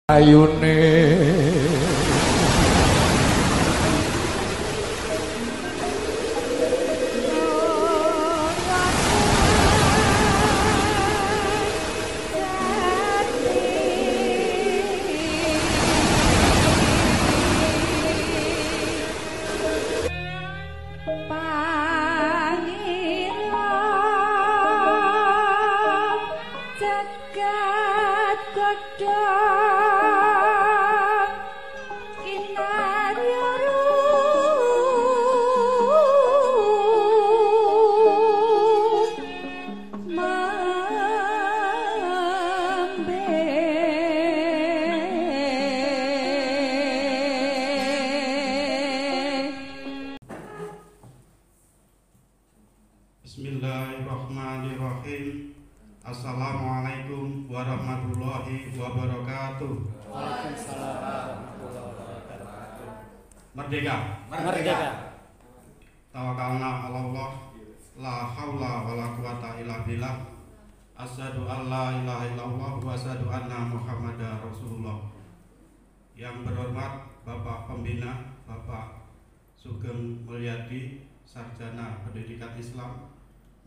ayune Bismillahirrahmanirrahim. Assalamualaikum warahmatullahi wabarakatuh. Waalaikumsalam warahmatullahi wabarakatuh. Merdeka. Merdeka. Tawakkalna 'ala Allah, la haula wala quwata illa billah. Asyhadu an la ilaha illallah wa asyhadu anna Muhammadar Rasulullah. Yang berhormat Bapak Pembina, Bapak Sugeng Mulyadi, Sarjana Pendidikan Islam,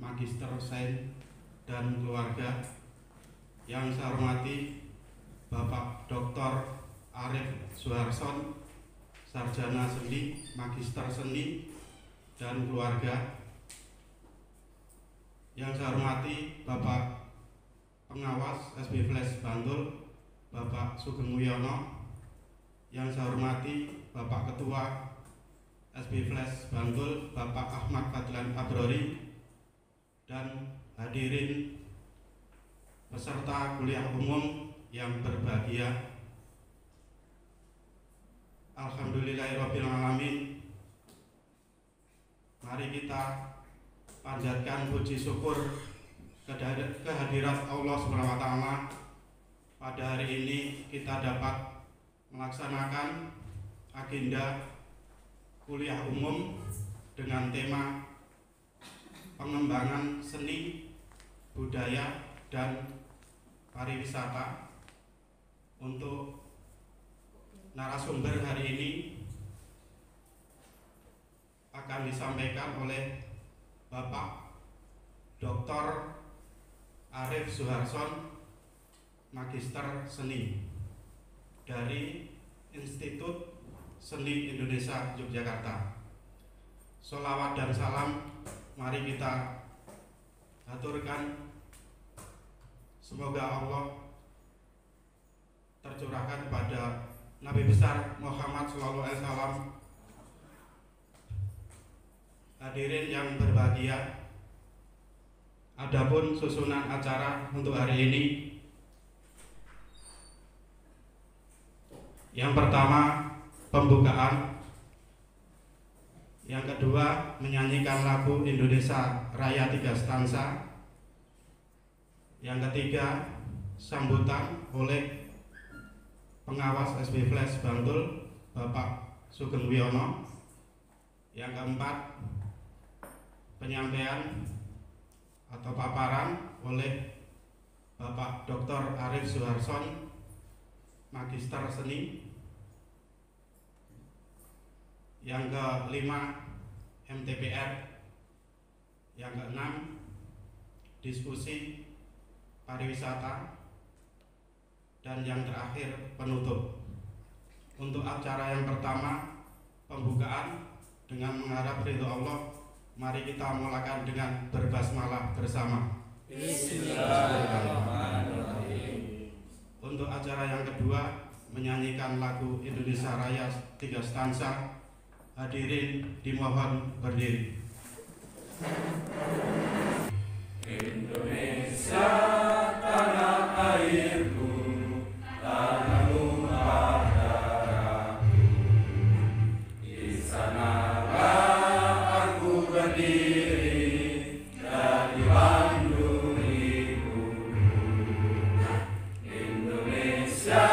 Magister Sains dan keluarga. Yang saya hormati Bapak Dr. Arif Suharson, Sarjana Seni, Magister Seni dan keluarga. Yang saya hormati Bapak Pengawas SB Flash Bantul, Bapak Sugeng Wiono. Yang saya hormati Bapak Ketua SB Flash Bantul, Bapak Ahmad Fadlan Abrori, dan hadirin peserta kuliah umum yang berbahagia. Alhamdulillahirrahmanirrahim. Mari kita panjatkan puji syukur kehadirat Allah SWT. Pada hari ini kita dapat melaksanakan agenda kuliah umum dengan tema pengembangan seni, budaya, dan pariwisata. Untuk narasumber hari ini akan disampaikan oleh Bapak Dr. Arif Suharson, Magister Seni dari Institut Seni Indonesia Yogyakarta. Sholawat dan salam mari kita aturkan, semoga Allah tercurahkan kepada Nabi besar Muhammad SAW. Hadirin yang berbahagia, adapun susunan acara untuk hari ini, yang pertama pembukaan, yang kedua menyanyikan lagu Indonesia Raya 3 stansa, yang ketiga sambutan oleh Pengawas SB Flash Bantul, Bapak Sugeng Wiono, yang keempat penyampaian atau paparan oleh Bapak Dr. Arif Suharson, Magister Seni, yang kelima MTPR, yang keenam diskusi pariwisata, dan yang terakhir penutup. Untuk acara yang pertama, pembukaan dengan mengharap ridho Allah, mari kita mulakan dengan berbasmalah bersama. Bismillahirrahmanirrahim. Untuk acara yang kedua, menyanyikan lagu Indonesia Raya 3 stansa. Hadirin dimohon berdiri. Indonesia tanah airku, tanahmu darahku, di sanalah aku berdiri dan dilindung ibu. Indonesia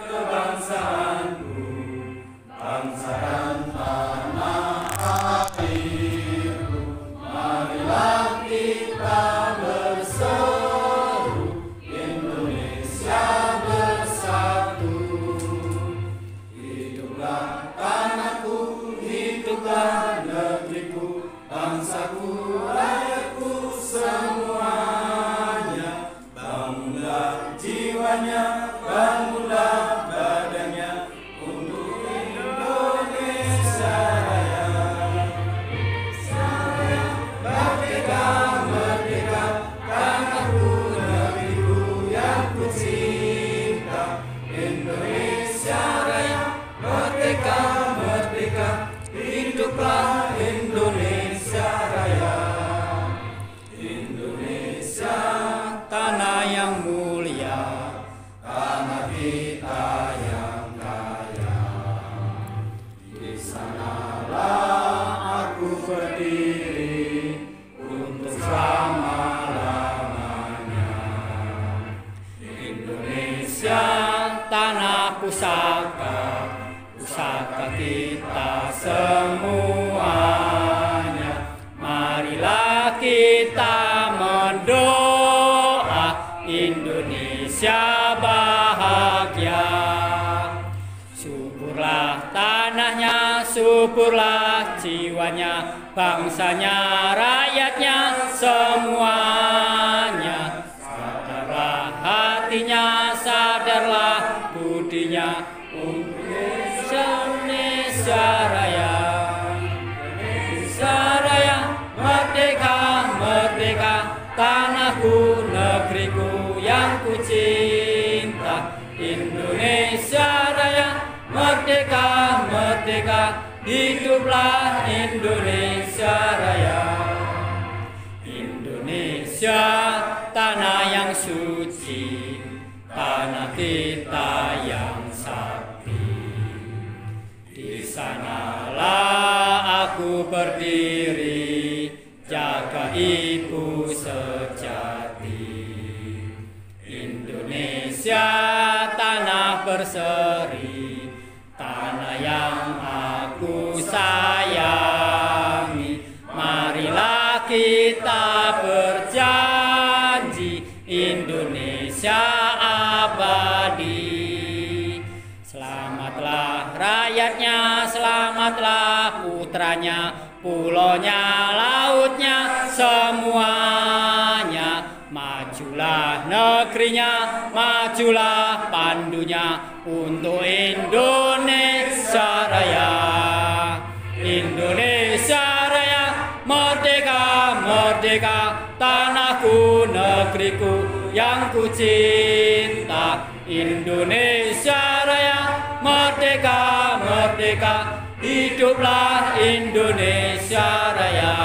kebangsaanku, bangsa dan tanah airku, marilah kita bersama. bangunlah badannya untuk Indonesia Raya. Merdeka, merdeka, tanahku, negeriku yang ku cinta. Indonesia Raya, merdeka, merdeka, hiduplah Indonesia Raya. Indonesia, tanah yang mulia, tanah kita yang kaya. Di sanalah aku berdiri untuk selama-lamanya. Indonesia, tanah pusaka, pusaka kita semuanya. Marilah kita mendoa Indonesia bahagia. Suburlah tanahnya, suburlah jiwanya, bangsanya, rakyatnya, semuanya. Sadarlah hatinya, sadarlah budinya, untuk Indonesia Raya. Indonesia Raya, merdeka, merdeka, tanahku, negeriku yang ku cinta. Indonesia Raya, merdeka, merdeka, hiduplah Indonesia Raya. Indonesia, tanah yang suci, tanah kita yang sakti. Di sanalah aku berdiri, jaga ibu sejati. Indonesia, tanah berseri, tanah yang aku sayangi. Marilah kita berjanji, Indonesia abadi. Selamatlah rakyatnya, selamatlah putranya, pulaunya, lautnya, semuanya. Majulah negerinya, majulah pandunya, untuk Indonesia Raya. Indonesia Raya, merdeka, merdeka, tanahku, negeriku yang ku cinta. Indonesia Raya, merdeka, merdeka, hiduplah Indonesia Raya.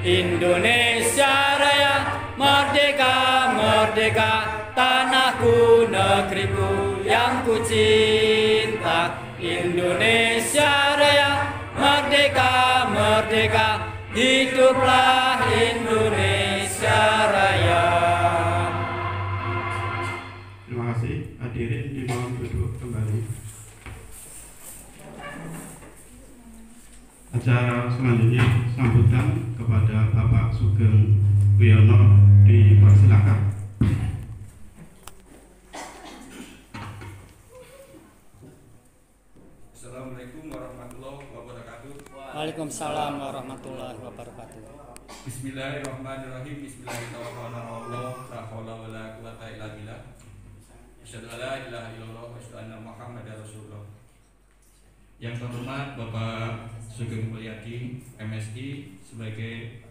Indonesia Raya, merdeka, merdeka, tanahku, negeriku yang ku cinta. Indonesia Raya, merdeka, merdeka, hiduplah Indonesia Raya. Terima kasih. Hadirin dimohon duduk kembali. Acara selanjutnya sambutan kepada Bapak Sugeng Wiono, dipersilakan. Assalamualaikum warahmatullahi wabarakatuh. Waalaikumsalam warahmatullahi wabarakatuh. Bismillahirrahmanirrahim. Bismillahirrahmanirrahim. La haula wala quwata illa billah. Asyhadu an la ilaha illallah wa asyhadu anna Muhammadar Rasulullah. Yang terhormat Bapak Sugeng Mulyadi, MSI, sebagai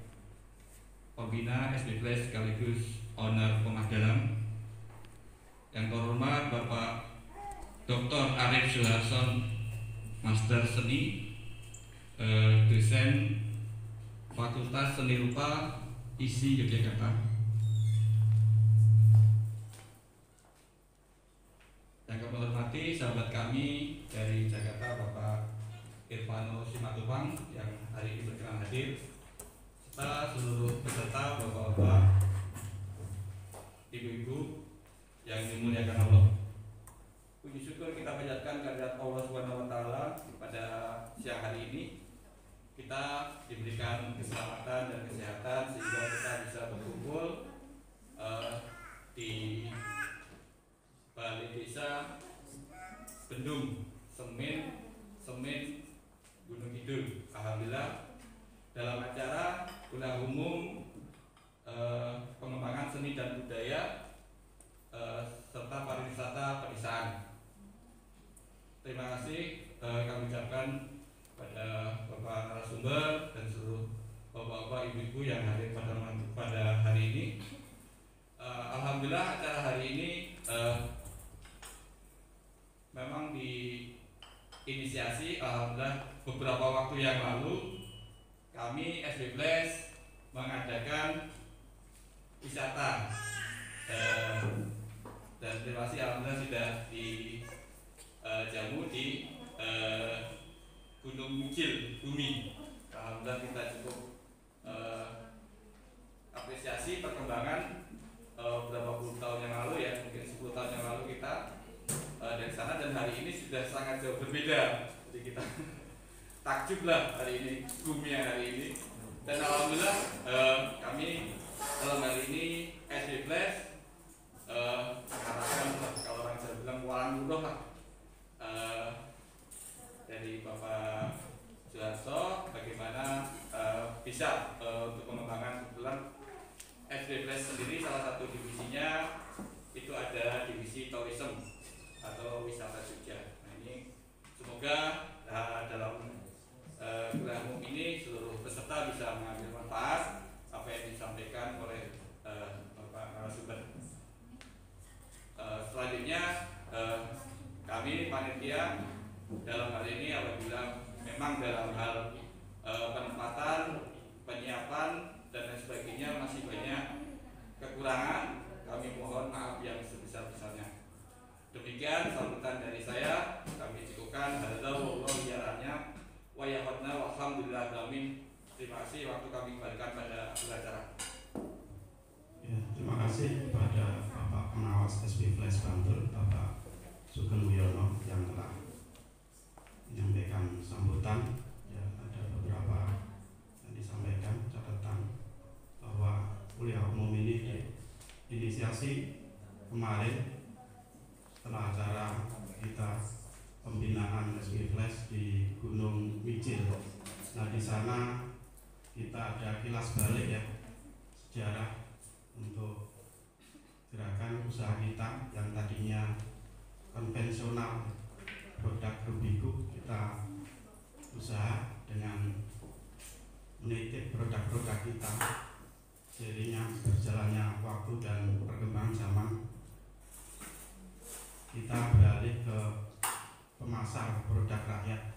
Pembina SD Flash sekaligus owner Rumah Dalam. Yang terhormat Bapak Dr. Arif Suharson, Master Seni, dosen Fakultas Seni Rupa ISI Yogyakarta. Yang kami hormati sahabat kami dari Jakarta, Bapak Irfano Simatupang yang hari ini berkenan hadir, serta seluruh peserta, bapak-bapak, ibu-ibu yang dimuliakan Allah. Puji syukur kita panjatkan kehadirat Allah Subhanahu wa taala pada siang hari ini. Kita diberikan keselamatan dan kesehatan sehingga kita bisa berkumpul di Balai Desa Bendung Semen Gunung Kidul. Alhamdulillah dalam acara kuliah umum pengembangan seni dan budaya serta pariwisata inisiasi, alhamdulillah beberapa waktu yang lalu kami SB Flash mengadakan wisata dan terima kasih alhamdulillah sudah dijamu di Gunung Micil Bumi. Alhamdulillah kita cukup apresiasi perkembangan beberapa puluh tahun yang lalu ya, mungkin 10 tahun yang lalu kita dari sana, dan hari ini sudah sangat jauh berbeda. Jadi kita takjub lah hari ini, bumi yang hari ini. Dan alhamdulillah kami dalam hari ini SB Flash mengharapkan, kalau orang Jawa bilang walang luruh lah, dari Bapak Suharso bagaimana bisa untuk mengembangkan. Kebetulan SB Flash sendiri salah satu divisinya itu ada divisi tourism atau wisata Jogja. Nah ini semoga dalam kuliah umum ini seluruh peserta bisa mengambil manfaat apa yang disampaikan oleh Bapak narasumber. Selanjutnya kami panitia dalam hal ini apabila memang dalam hal penempatan, penyiapan dan lain sebagainya masih banyak kekurangan, kami mohon maaf yang sebesar-besarnya. Demikian sambutan dari saya, kami cukupkan. Halo wallahi yaranya wa yahadna walhamdulillah alamin. Terima kasih, waktu kami kembalikan pada acara. Ya, terima kasih kepada Bapak Pengawas SB Flash Bantul, Bapak Sugeng Wiono yang telah menyampaikan sambutan. Ya, ada beberapa yang disampaikan catatan bahwa kuliah umum ini inisiasi kemarin setelah acara kita pembinaan SB Flash di Gunung Micil. Nah di sana kita ada kilas balik ya, sejarah untuk gerakan usaha kita yang tadinya konvensional produk Rubikuk, kita usaha dengan menitip produk-produk kita. Seiringnya berjalannya waktu dan perkembangan zaman, kita beralih ke pemasar produk rakyat.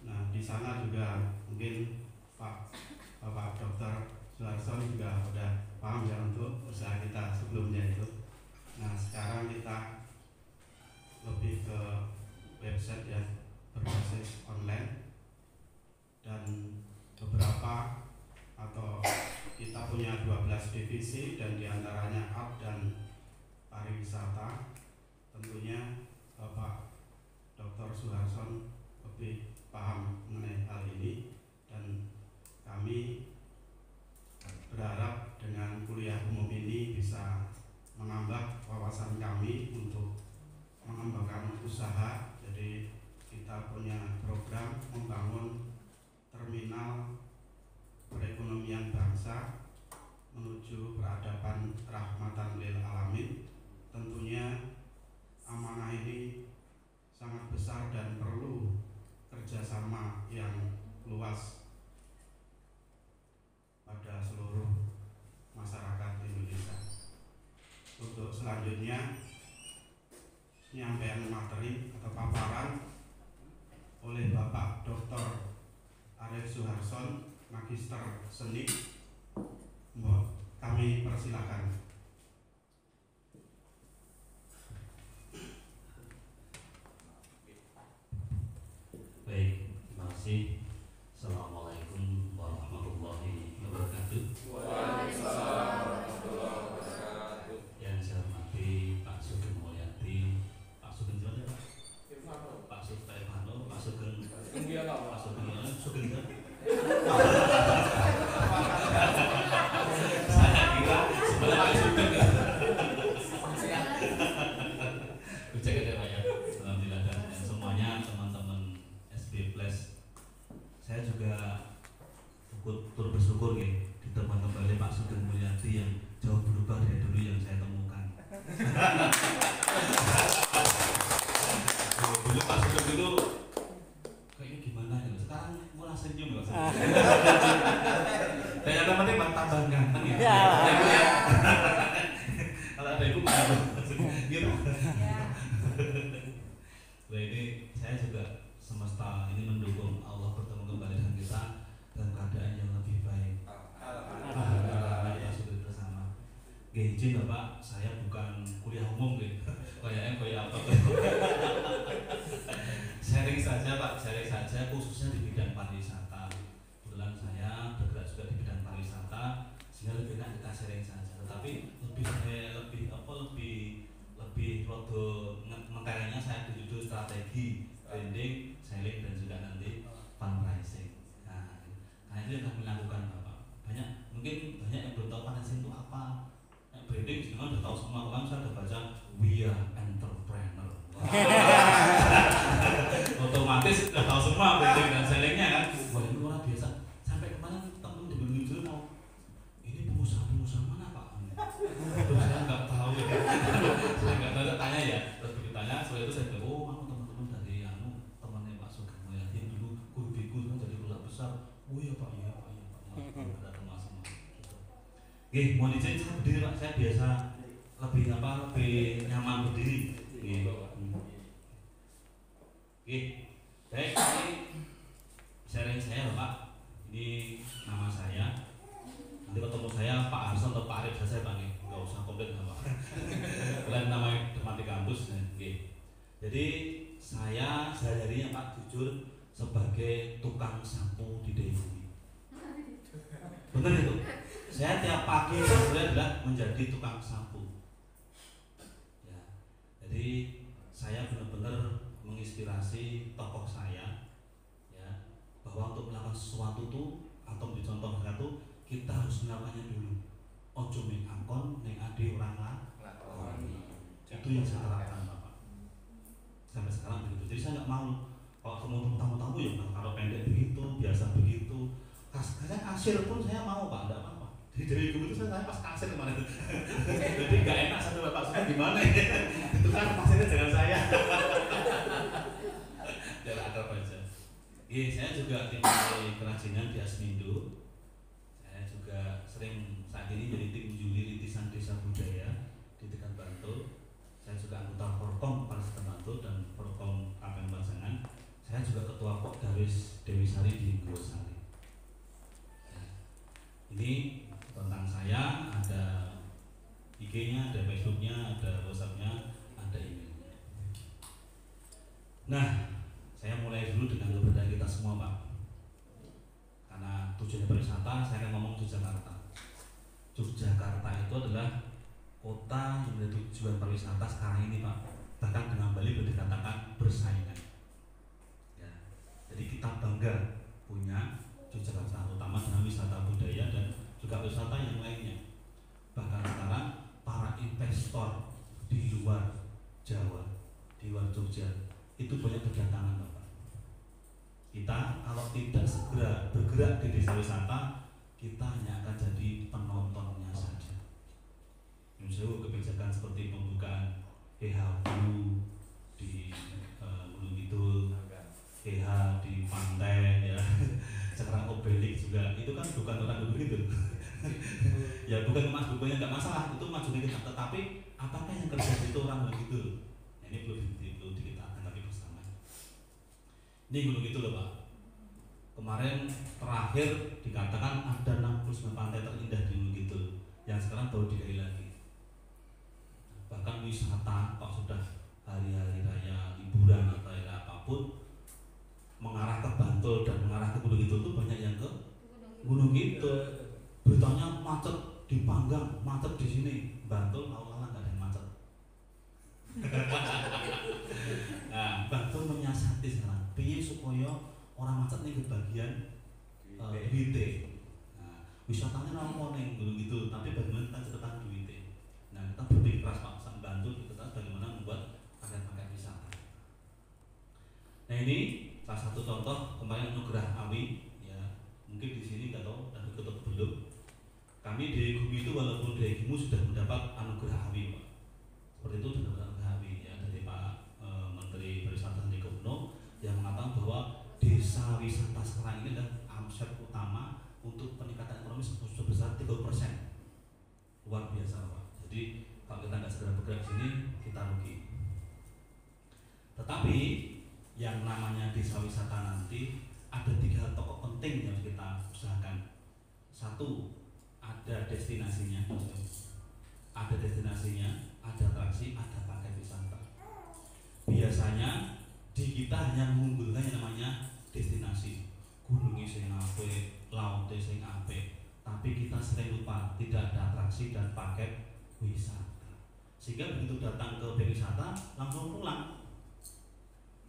Nah di sana juga mungkin Bapak Dr. Suharso juga udah paham ya untuk usaha kita sebelumnya itu. Nah sekarang kita lebih ke website ya, berbasis online, dan beberapa atau kita punya 12 divisi, dan diantaranya art dan pariwisata. Tentunya Bapak Dr. Suharso lebih paham mengenai hal ini, dan kami berharap dengan kuliah umum ini bisa menambah wawasan kami untuk mengembangkan usaha. Jadi kita punya program membangun terminal perekonomian bangsa menuju peradaban rahmatan lil alamin. Tentunya amanah ini sangat besar dan perlu kerjasama yang luas pada seluruh masyarakat Indonesia. Untuk selanjutnya penyampaian materi atau paparan oleh Bapak Dr. Arif Suharson, Magister Seni. Kami persilakan. Baik, terima kasih. Assalamualaikum warahmatullahi wabarakatuh. Waalaikumsalam warahmatullahi wabarakatuh. Yang saya hormati Pak Sugeng Mulyadi, Pak Sugeng Pak Stefano, Pak Sugeng Sugeng. Saya kira sebenarnya Sugeng. Ucap ya Pak ya. Alhamdulillah, dan semuanya teman-teman SB Flash. Saya juga ikut turut bersyukur ya ditemukan kembali Pak Sugeng Mulyadi yang jauh berubah dari dulu yang saya temukan. Dulu Pak Sugeng dulu kayaknya gimana ya, sekarang mulai senyum loh. strategi branding, selling dan juga nanti fundraising. Nah itu yang kami lakukan Bapak. Mungkin banyak yang belum tahu fundraising itu apa. Branding sekarang udah tahu semua, orang saya udah baca We Are Entrepreneur. Otomatis udah tahu semua branding dan sellingnya kan. Wah ini luar biasa. Sampai kemarin temen di Gunung mau ini pengusaha mana Pak? Terus saya nggak tahu ya. Saya nggak tahu, tanya ya. Terus begitu tanya, setelah itu saya bilang, oh aku teman-teman dari temannya Pak Sugeng ya, yang dulu guru biku kan jadi guru besar. Oh iya Pak, iya Pak, iya Pak. Ada teman semua. Oke, mohon izin saya berdiri Pak. Saya biasa lebih nyaman berdiri. Oke, baik, ini sharing saya Bapak. Ini nama saya. Nanti ketemu saya Pak Arson atau Pak Arif saya panggil, nggak usah komplit Bapak. Kalian namanya teman di kampus. Oke. Jadi saya sehari-harinya Pak jujur sebagai tukang sapu di Dewi. Benar itu. Saya tiap pagi saya adalah menjadi tukang sapu. Ya. Jadi saya benar-benar menginspirasi tokoh saya, ya, bahwa untuk melakukan sesuatu itu atau dicontoh itu kita harus melakukannya dulu. Ojo ning angkon ning ade orang lakoni. Itu yang saya terapkan Bapak. Sampai sekarang begitu. Jadi saya nggak mau kalau ketemu tamu-tamu ya kalau pendek begitu, biasa begitu. Kadang kasir pun saya mau Pak, enggak apa-apa. Jadi dari itu saya pas kasir kemarin itu. Jadi nggak enak sama Bapak sudah gimana ya? Itu kan pasirnya jangan saya. Jangan ada aja. Saya juga tim kerajinan di Asmindo. Saya juga sering saat ini jadi tim juri rintisan desa budaya di Tegal Bantul. Saya juga anggota Forkom Paris Bantul dan Forkom Kabupaten Pajangan. Saya juga ketua Pokdawis Dewi Sari di Grosari. Ini tentang saya, ada IG-nya, ada Facebook-nya, ada WhatsApp-nya, ada email-nya. Nah, saya mulai dulu dengan keberadaan kita semua Pak. Karena tujuan pariwisata, saya akan ngomong Yogyakarta. Yogyakarta itu adalah kota yang menjadi tujuan pariwisata sekarang ini Pak. Bahkan dengan Bali boleh dikatakan bersaingan. Ya, jadi kita bangga punya Yogyakarta, terutama dengan wisata budaya dan juga wisata yang lainnya. Bahkan sekarang para investor di luar Jawa, di luar Jogja itu banyak berdatangan Bapak. Kita kalau tidak segera bergerak di desa wisata, kita hanya akan jadi penontonnya saja. Misalnya kebijakan seperti pembukaan EHU di Gunung Kidul, EH di pantai ya. Sekarang Obelik juga itu kan bukan orang Gunung Kidul. Ya bukan Mas bukunya nggak masalah, itu majunya kita. Tetapi apakah yang kerja itu orang Gunung Kidul? Nah, ini perlu kita tanggapi bersama. Ini Gunung Kidul loh Pak. Kemarin terakhir dikatakan ada 69 pantai terindah di Gunung Kidul, yang sekarang baru digali lagi. Bahkan wisata kok sudah hari-hari raya, liburan atau apapun mengarah ke Bantul dan mengarah ke Gunung Kidul itu banyak yang ke Gunung Kidul. Beritanya macet di Panggang, macet di sini. Bantul awalnya nggak ada yang macet. Nah, Bantul menyiasati sekarang. Piye supaya orang macet nih ke bagian duite. Nah, wisatanya namanya ning Gunung Kidul, tapi bagaimana kita cepetan duite. Nah, kita berpikir keras Pak, sampai Bantul kita bagaimana membuat paket-paket wisata. Nah, ini salah satu contoh kemarin anugerah AWI ya. Mungkin di sini nggak tahu dan ikut belum. Kami di Gumi itu walaupun dari Gimu sudah mendapat anugerah AWI Pak. Seperti itu sudah mendapat anugerah AWI ya dari Pak Menteri Pariwisata Sandiaga Uno yang mengatakan bahwa desa wisata sekarang ini adalah aset utama untuk peningkatan ekonomi sebesar 30%. Luar biasa Pak. Jadi kalau kita nggak segera bergerak di sini kita rugi. Tetapi yang namanya desa wisata nanti ada 3 tokoh penting yang kita usahakan. Satu, ada destinasinya, ada atraksi, ada paket wisata. Biasanya di kita hanya mengunggulkan yang namanya destinasi, gunungnya sing apik, lautnya sing apik, tapi kita sering lupa tidak ada atraksi dan paket wisata. Sehingga begitu datang ke wisata langsung pulang.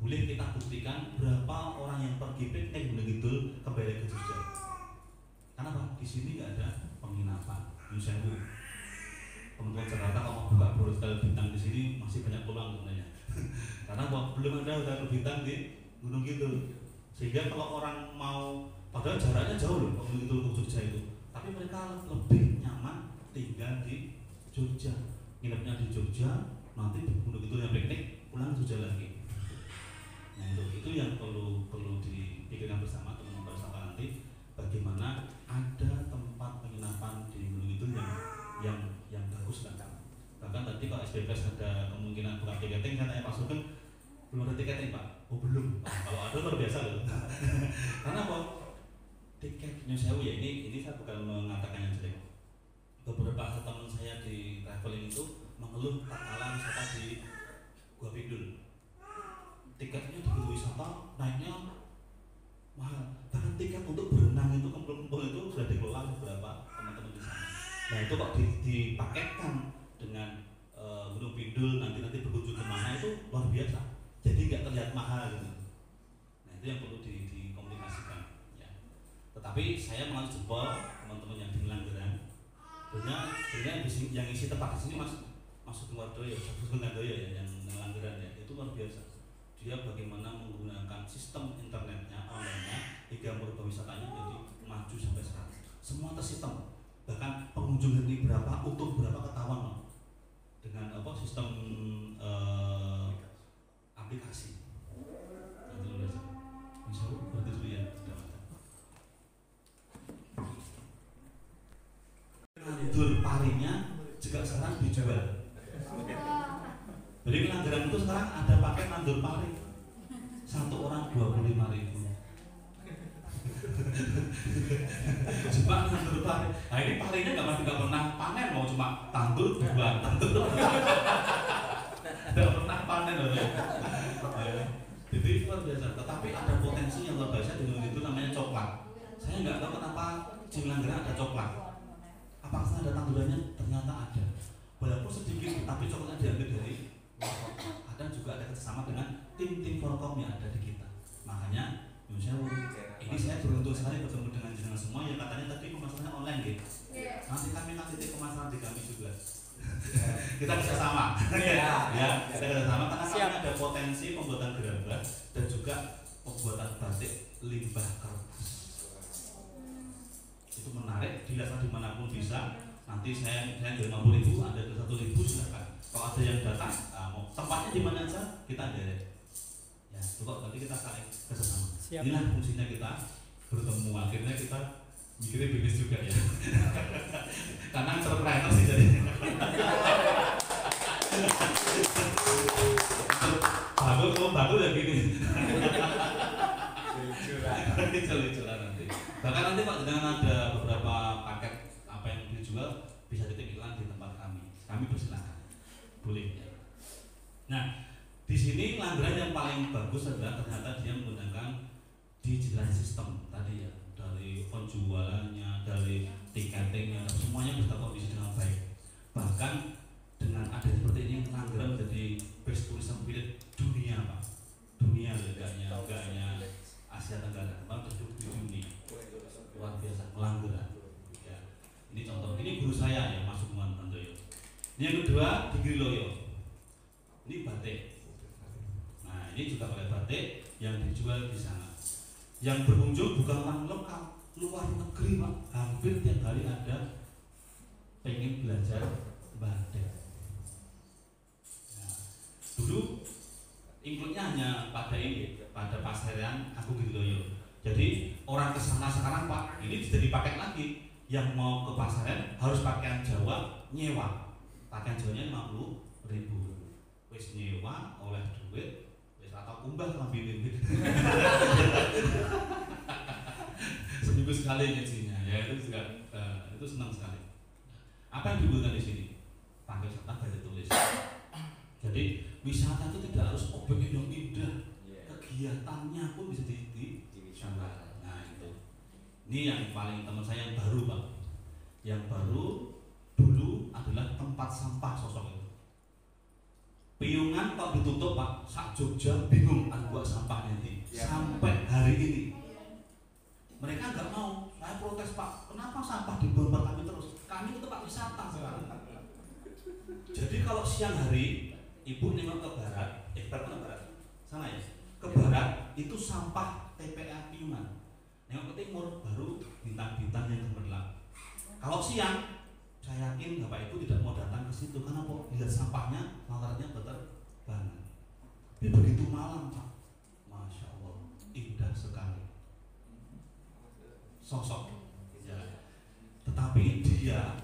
boleh kita buktikan berapa orang yang pergi piknik Gunung Kidul kembali ke Jogja. Kenapa? Di sini nggak ada penginapan. Sewu. Teman-teman Jakarta kalau mau buka hotel bintang di sini masih banyak peluang sebenarnya. Karena belum ada hotel bintang di Gunung Kidul. Sehingga kalau orang mau, padahal jaraknya jauh loh Gunung Kidul ke Jogja itu, tapi mereka lebih nyaman tinggal di Jogja, nginepnya di Jogja, nanti di Gunung Kidul yang piknik, pulang Jogja lagi. Nah itu yang perlu dipikirkan bersama teman-teman bersama nanti, bagaimana ada tempat penginapan di Gunung Kidul yang bagus kan. Bahkan tadi Pak SBPS ada kemungkinan buka tiketing, katanya Pak Sugeng belum ada tiketing Pak. Oh belum. Kalau ada luar biasa loh. Karena apa? Tiket Sewu ya, ini saya bukan mengatakan yang jelek. Beberapa teman saya di traveling itu mengeluh tak kalah wisata di Gua Pindul. Tiketnya di wisata naiknya mahal. Bahkan tiket untuk berenang itu kumpul-kumpul itu sudah dikelola beberapa teman-teman di sana. Nah itu kok dipaketkan dengan Gunung Pindul, nanti berkunjung kemana itu luar biasa. Jadi nggak terlihat mahal gitu. Nah itu yang perlu dikomunikasikan. Ya. Tetapi saya mengacu jempol teman-teman yang di Melanggeran. Sebenarnya yang isi tempat di sini masuk Wardoyo, Doyo ya, yang Melanggeran ya, itu luar biasa. Dia bagaimana menggunakan sistem internetnya, online-nya, hingga merubah wisatanya jadi maju sampai sekarang. Semua tersistem. Bahkan pengunjung ini berapa, utuh berapa ketahuan loh. Dengan sistem aplikasi. Itu luar biasa. Insya Allah berarti dulu ya. Nandur parinya juga sekarang dijual. Jadi Melanggeran itu sekarang ada paket nandur pari. Satu orang 25.000. Jepang nandur pari. Nah ini parinya nggak pernah panen, mau cuma tandur dua, tandur. Nggak pernah panen loh ya. Jadi luar biasa. Tetapi ada potensi yang luar biasa dengan itu namanya coklat. Saya nggak tahu kenapa di Melanggeran ada coklat. Apakah ada tandurannya? Ternyata ada. Walaupun sedikit, tapi coklatnya diambil dari ada juga ada kerjasama dengan tim Forkom yang ada di kita. Makanya ini saya beruntung sekali bertemu dengan jenengan semua yang katanya tadi pemasarannya online gitu. Nanti kami kasih titik pemasaran di kami juga. Kita kerjasama. Ya, kita kerjasama karena kami ada potensi pembuatan gerabah dan juga pembuatan batik limbah kertas. Itu menarik, dilihat dimanapun bisa. Nanti saya dari 50.000 ada 1.000 silakan. Kalau ada yang datang, tempatnya di mana aja kita ada. Ya, coba nanti kita saling kerjasama. Inilah fungsinya kita bertemu. Akhirnya kita mikirnya bisnis juga ya. Karena entrepreneur sih jadi. Bagus ya gini. Lucu-lucuan nanti. Bahkan nanti Pak dengan ada beberapa paket apa yang dijual bisa titip iklan di tempat kami. Kami persilakan. Boleh ya. Nah, di sini Melanggeran yang paling bagus adalah ternyata dia menggunakan digital system tadi ya, dari penjualannya, dari tiketingnya, semuanya berkondisi dengan baik. Bahkan dengan ada seperti ini Melanggeran menjadi best tourism village dunia Pak. Dunia enggak hanya Asia Tenggara, bahkan di dunia. Luar biasa Melanggeran. Ya. Ini contoh. Ini guru saya yang masuk Mandoyo. Ini yang kedua di Griloyo. Ini batik. Nah ini juga pakai batik yang dijual di sana. Yang berkunjung bukan orang lokal, luar negeri Pak. Hampir tiap hari ada pengen belajar batik. Nah, dulu include-nya hanya pada ini, pada Pasaran Agung Griloyo. Jadi orang kesana sekarang Pak, ini jadi paket lagi. Yang mau ke Pasaran harus pakaian Jawa nyewa. Pakaian Jawanya 50.000. Wis nyewa oleh duit, wis atau kumbah ngambilin. Seminggu sekali nyejinya, ya itu juga itu senang sekali. Apa yang dibutuhkan di sini? Pakai serta baca tulis. Jadi wisata itu tidak harus objek yang indah, kegiatannya pun bisa diwisata. Nah itu, ini yang paling teman saya yang baru Pak. Yang baru dulu adalah tempat sampah sosok itu. Piungan kok ditutup Pak, sak Jogja bingung aku nggak mau. Saya protes Pak, kenapa sampah dibongkar kami terus? Kami itu tempat wisata sekarang. Jadi kalau siang hari ibu nengok ke barat, ke barat, sana ya, ke barat itu sampah TPA Piungan. Nengok ke timur baru bintang-bintang yang gemerlap. Kalau siang, saya yakin Bapak Ibu tidak mau datang ke situ karena kok lihat sampahnya, latarnya berterbangan. Begitu malam Pak, Masya Allah, indah sekali. Sosok, ya. Tetapi dia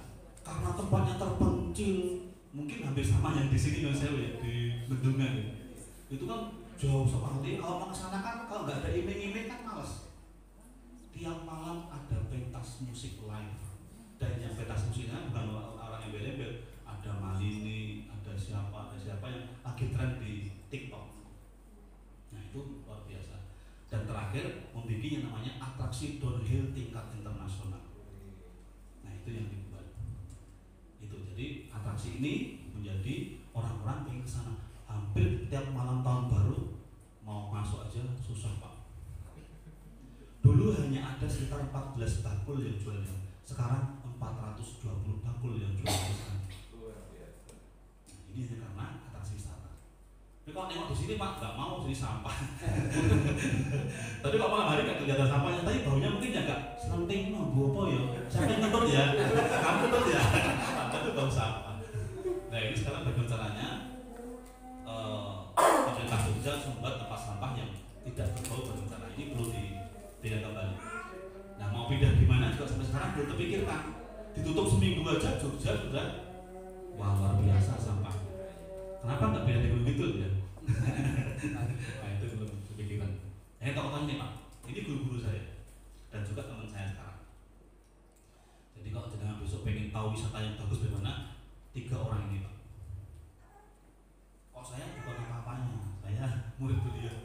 karena tempatnya terpencil, mungkin hampir sama yang di sini yang saya lihat di Bendungan ya. Itu kan jauh sekali. Kalau mau kesana kan kalau nggak ada iming-iming kan males. Tiap malam ada pentas musik live, dan yang pentas musiknya bukan orang yang bel-bel, ada Malini, ada siapa yang lagi tren di TikTok. Nah itu luar biasa. Dan terakhir membuat yang namanya atraksi downhill tingkat internasional. Nah itu yang dibuat. Itu jadi atraksi ini menjadi orang-orang pengen ke sana. Hampir tiap malam tahun baru mau masuk aja susah Pak. Dulu hanya ada sekitar 14 bakul yang jualnya. Sekarang 420 bakul yang jual. Ini hanya karena atraksi wisata. Tapi kalau nengok di sini Pak nggak mau jadi sampah. Tapi kalau malam hari nggak kelihatan sampahnya, tapi baunya mungkin ya nggak selenting mau bau apa ya? Siapa yang ngetut ya? Kamu ngetut ya? Itu bau sampah. Nah ini sekarang bagaimana caranya pemerintah Jogja membuat tempat sampah yang tidak berbau berencana. Ini perlu dipindah kembali. Nah mau pindah gimana juga sampai sekarang belum terpikirkan. Ditutup seminggu aja Jogja sudah wah luar biasa sampah. Kenapa nggak pindah di Gunung Kidul ya? Nah itu belum kepikiran. Tokoh-tokoh ini Pak, ini guru-guru saya dan juga teman saya sekarang. Jadi kalau jenengan besok pengen tahu wisata yang bagus bagaimana, 3 orang ini Pak. Kok saya bukan apa-apanya, saya murid beliau.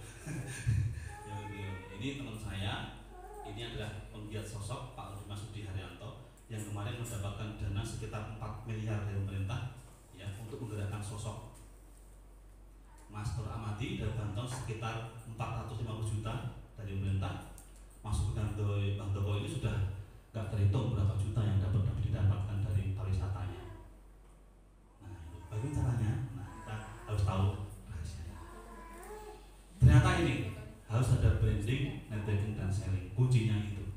Ya beliau. Ini teman saya, ini adalah penggiat sosok Pak Rudi Masudi Haryanto yang kemarin mendapatkan dana sekitar 4 miliar dari pemerintah ya untuk menggerakkan sosok. Mas Nur Amadi dari Banten sekitar 450 juta dari pemerintah. Masuk ke Bang Doko ini sudah nggak terhitung berapa juta yang dapat didapatkan dari pariwisatanya. Nah itu bagaimana caranya? Nah kita harus tahu rahasianya. Ternyata ini harus ada branding, networking dan sharing. Kuncinya itu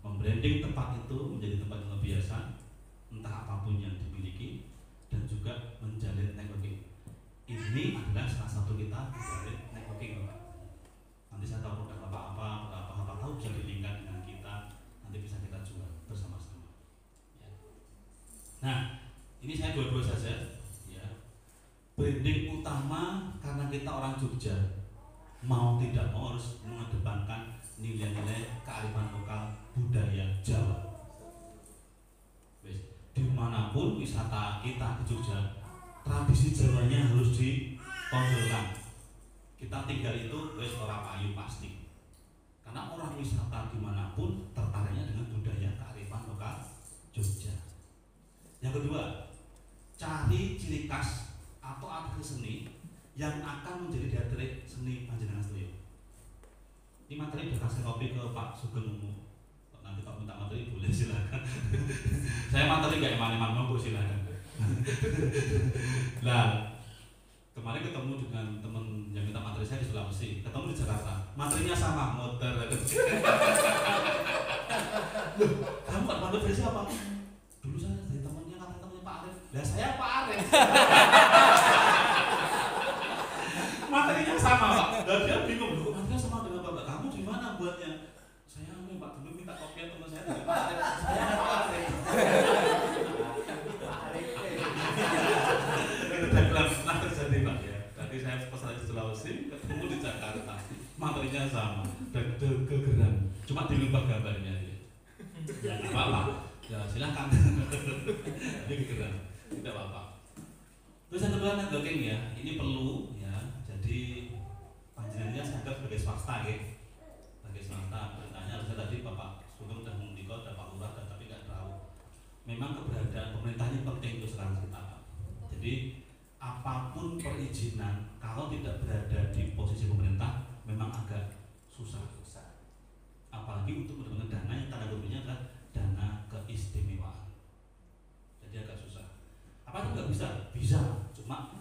membranding tempat itu menjadi tempat yang luar biasa, entah apapun yang dimiliki, dan juga menjalin networking. Ini adalah salah satu kita menjalin networking Bapak. Nanti saya tahu produk apa tahu bisa dilingkan dengan kita, nanti bisa kita jual bersama-sama. Ya. Nah, ini saya dua-dua saja. Ya. Branding utama karena kita orang Jogja, mau tidak mau harus mengedepankan nilai-nilai kearifan lokal budaya Jawa. Dimanapun wisata kita di Jogja, tradisi Jawanya harus ditonjolkan. Kita tinggal itu wis ora payu pasti. Karena orang wisata dimanapun tertariknya dengan budaya kearifan lokal Jogja. Yang kedua, cari ciri khas atau atraksi seni yang akan menjadi daya tarik seni panjenengan sedaya. Ini materi udah kasih kopi ke Pak Sugeng Mumu. Nanti Pak minta materi boleh silakan. Saya materi gak eman-eman mau silakan. Nah, kemarin ketemu dengan teman yang minta materi saya di Sulawesi, ketemu di Jakarta. Materinya sama, motor. Loh, kamu kan materi siapa? Dulu saya dari temannya Pak Arif. Lah saya Pak Arif. Materinya sama Pak. Dan dia bingung, loh materinya sama dengan Bapak. Kamu di mana buatnya? Saya Pak dulu minta kopian teman saya dari Pak Arif. Saya Pak Arif. Pernah terjadi Pak ya. Tadi saya pesan di Sulawesi, ketemu di Jakarta, materinya sama dan kegeran. Cuma dilupa gambarnya. Ya nggak apa-apa. Ya silakan. Ini kegeran, tidak apa-apa. Terus yang kedua networking ya, ini perlu ya. Jadi panjenengannya saya anggap sebagai swasta ya. Sebagai swasta, perintahnya harusnya tadi Bapak Sugeng dan Mundiko dan Pak Lurah dan tapi nggak tahu. Memang keberadaan pemerintahnya penting untuk sekarang kita. Jadi apapun perizinan kalau tidak berada di posisi pemerintah memang agak susah. apalagi untuk mendapatkan dana yang tanda kutipnya adalah dana keistimewaan. Jadi agak susah. Apa itu nggak bisa? Bisa, cuma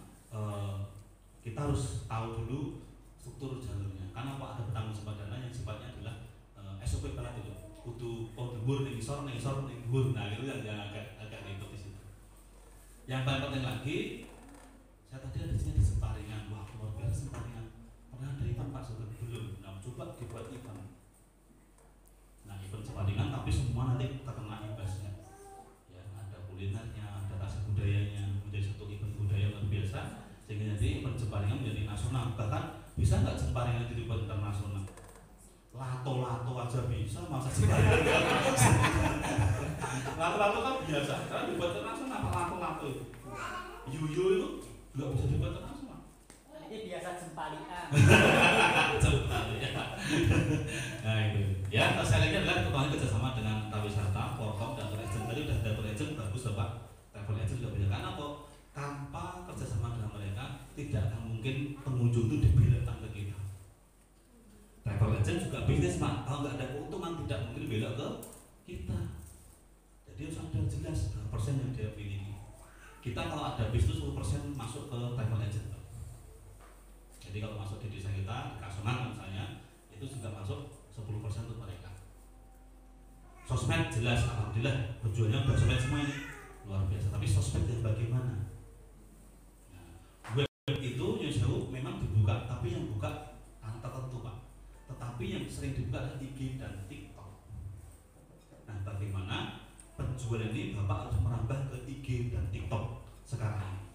kita harus tahu dulu struktur jalurnya. Karena apa, ada petanggung jawab dana yang sifatnya adalah SOP pelat itu. Kudu dhuwur ning isor ning dhuwur. Nah, itu yang agak ribet di situ. Yang paling penting lagi, saya tadi ada di sini ada semparingan. Wah, luar biasa semparingan. Pernah ada event Pak Sugeng? Belum. Nah, coba dibuat event. Nah, event semparingan tapi semua nanti terkena imbasnya. Ya, ada kulinernya, ada rasa budayanya, menjadi satu event budaya luar biasa. Sehingga nanti event semparingan menjadi nasional. Bahkan bisa nggak semparingan itu dibuat internasional? Lato-lato aja bisa, masa semparingan nggak bisa? Lato-lato kan biasa, karena dibuat internasional. Lato-lato itu, yuyu itu nggak bisa dibuat internasional. Ini biasa jempalian. Jempalian. Nah itu. Ya, saya lagi adalah kemarin kerjasama dengan Tawisata, Porkom, dan Travel Agent. Tadi udah ada Travel Agent, bagus Bapak. Travel Agent juga banyak. Karena kok tanpa kerjasama dengan mereka tidak akan mungkin pengunjung itu dibelokkan ke kita. Travel Agent juga bisnis Pak, kalau nggak ada keuntungan tidak mungkin belok ke kita. Jadi harus ada jelas berapa persen yang dia pilih. Kita kalau ada bisnis 10% masuk ke Travel Agent. Jadi kalau masuk di desa kita, di Kasongan misalnya, itu juga masuk 10% untuk mereka. Sosmed jelas, alhamdulillah tujuannya bersosmed semua ini luar biasa. Tapi sosmed yang bagaimana? Nah, web itu Newshow memang dibuka, tapi yang buka anak tertentu Pak. Tetapi yang sering dibuka adalah IG dan TikTok. Nah, bagaimana penjualan ini Bapak harus merambah ke IG dan TikTok sekarang ini?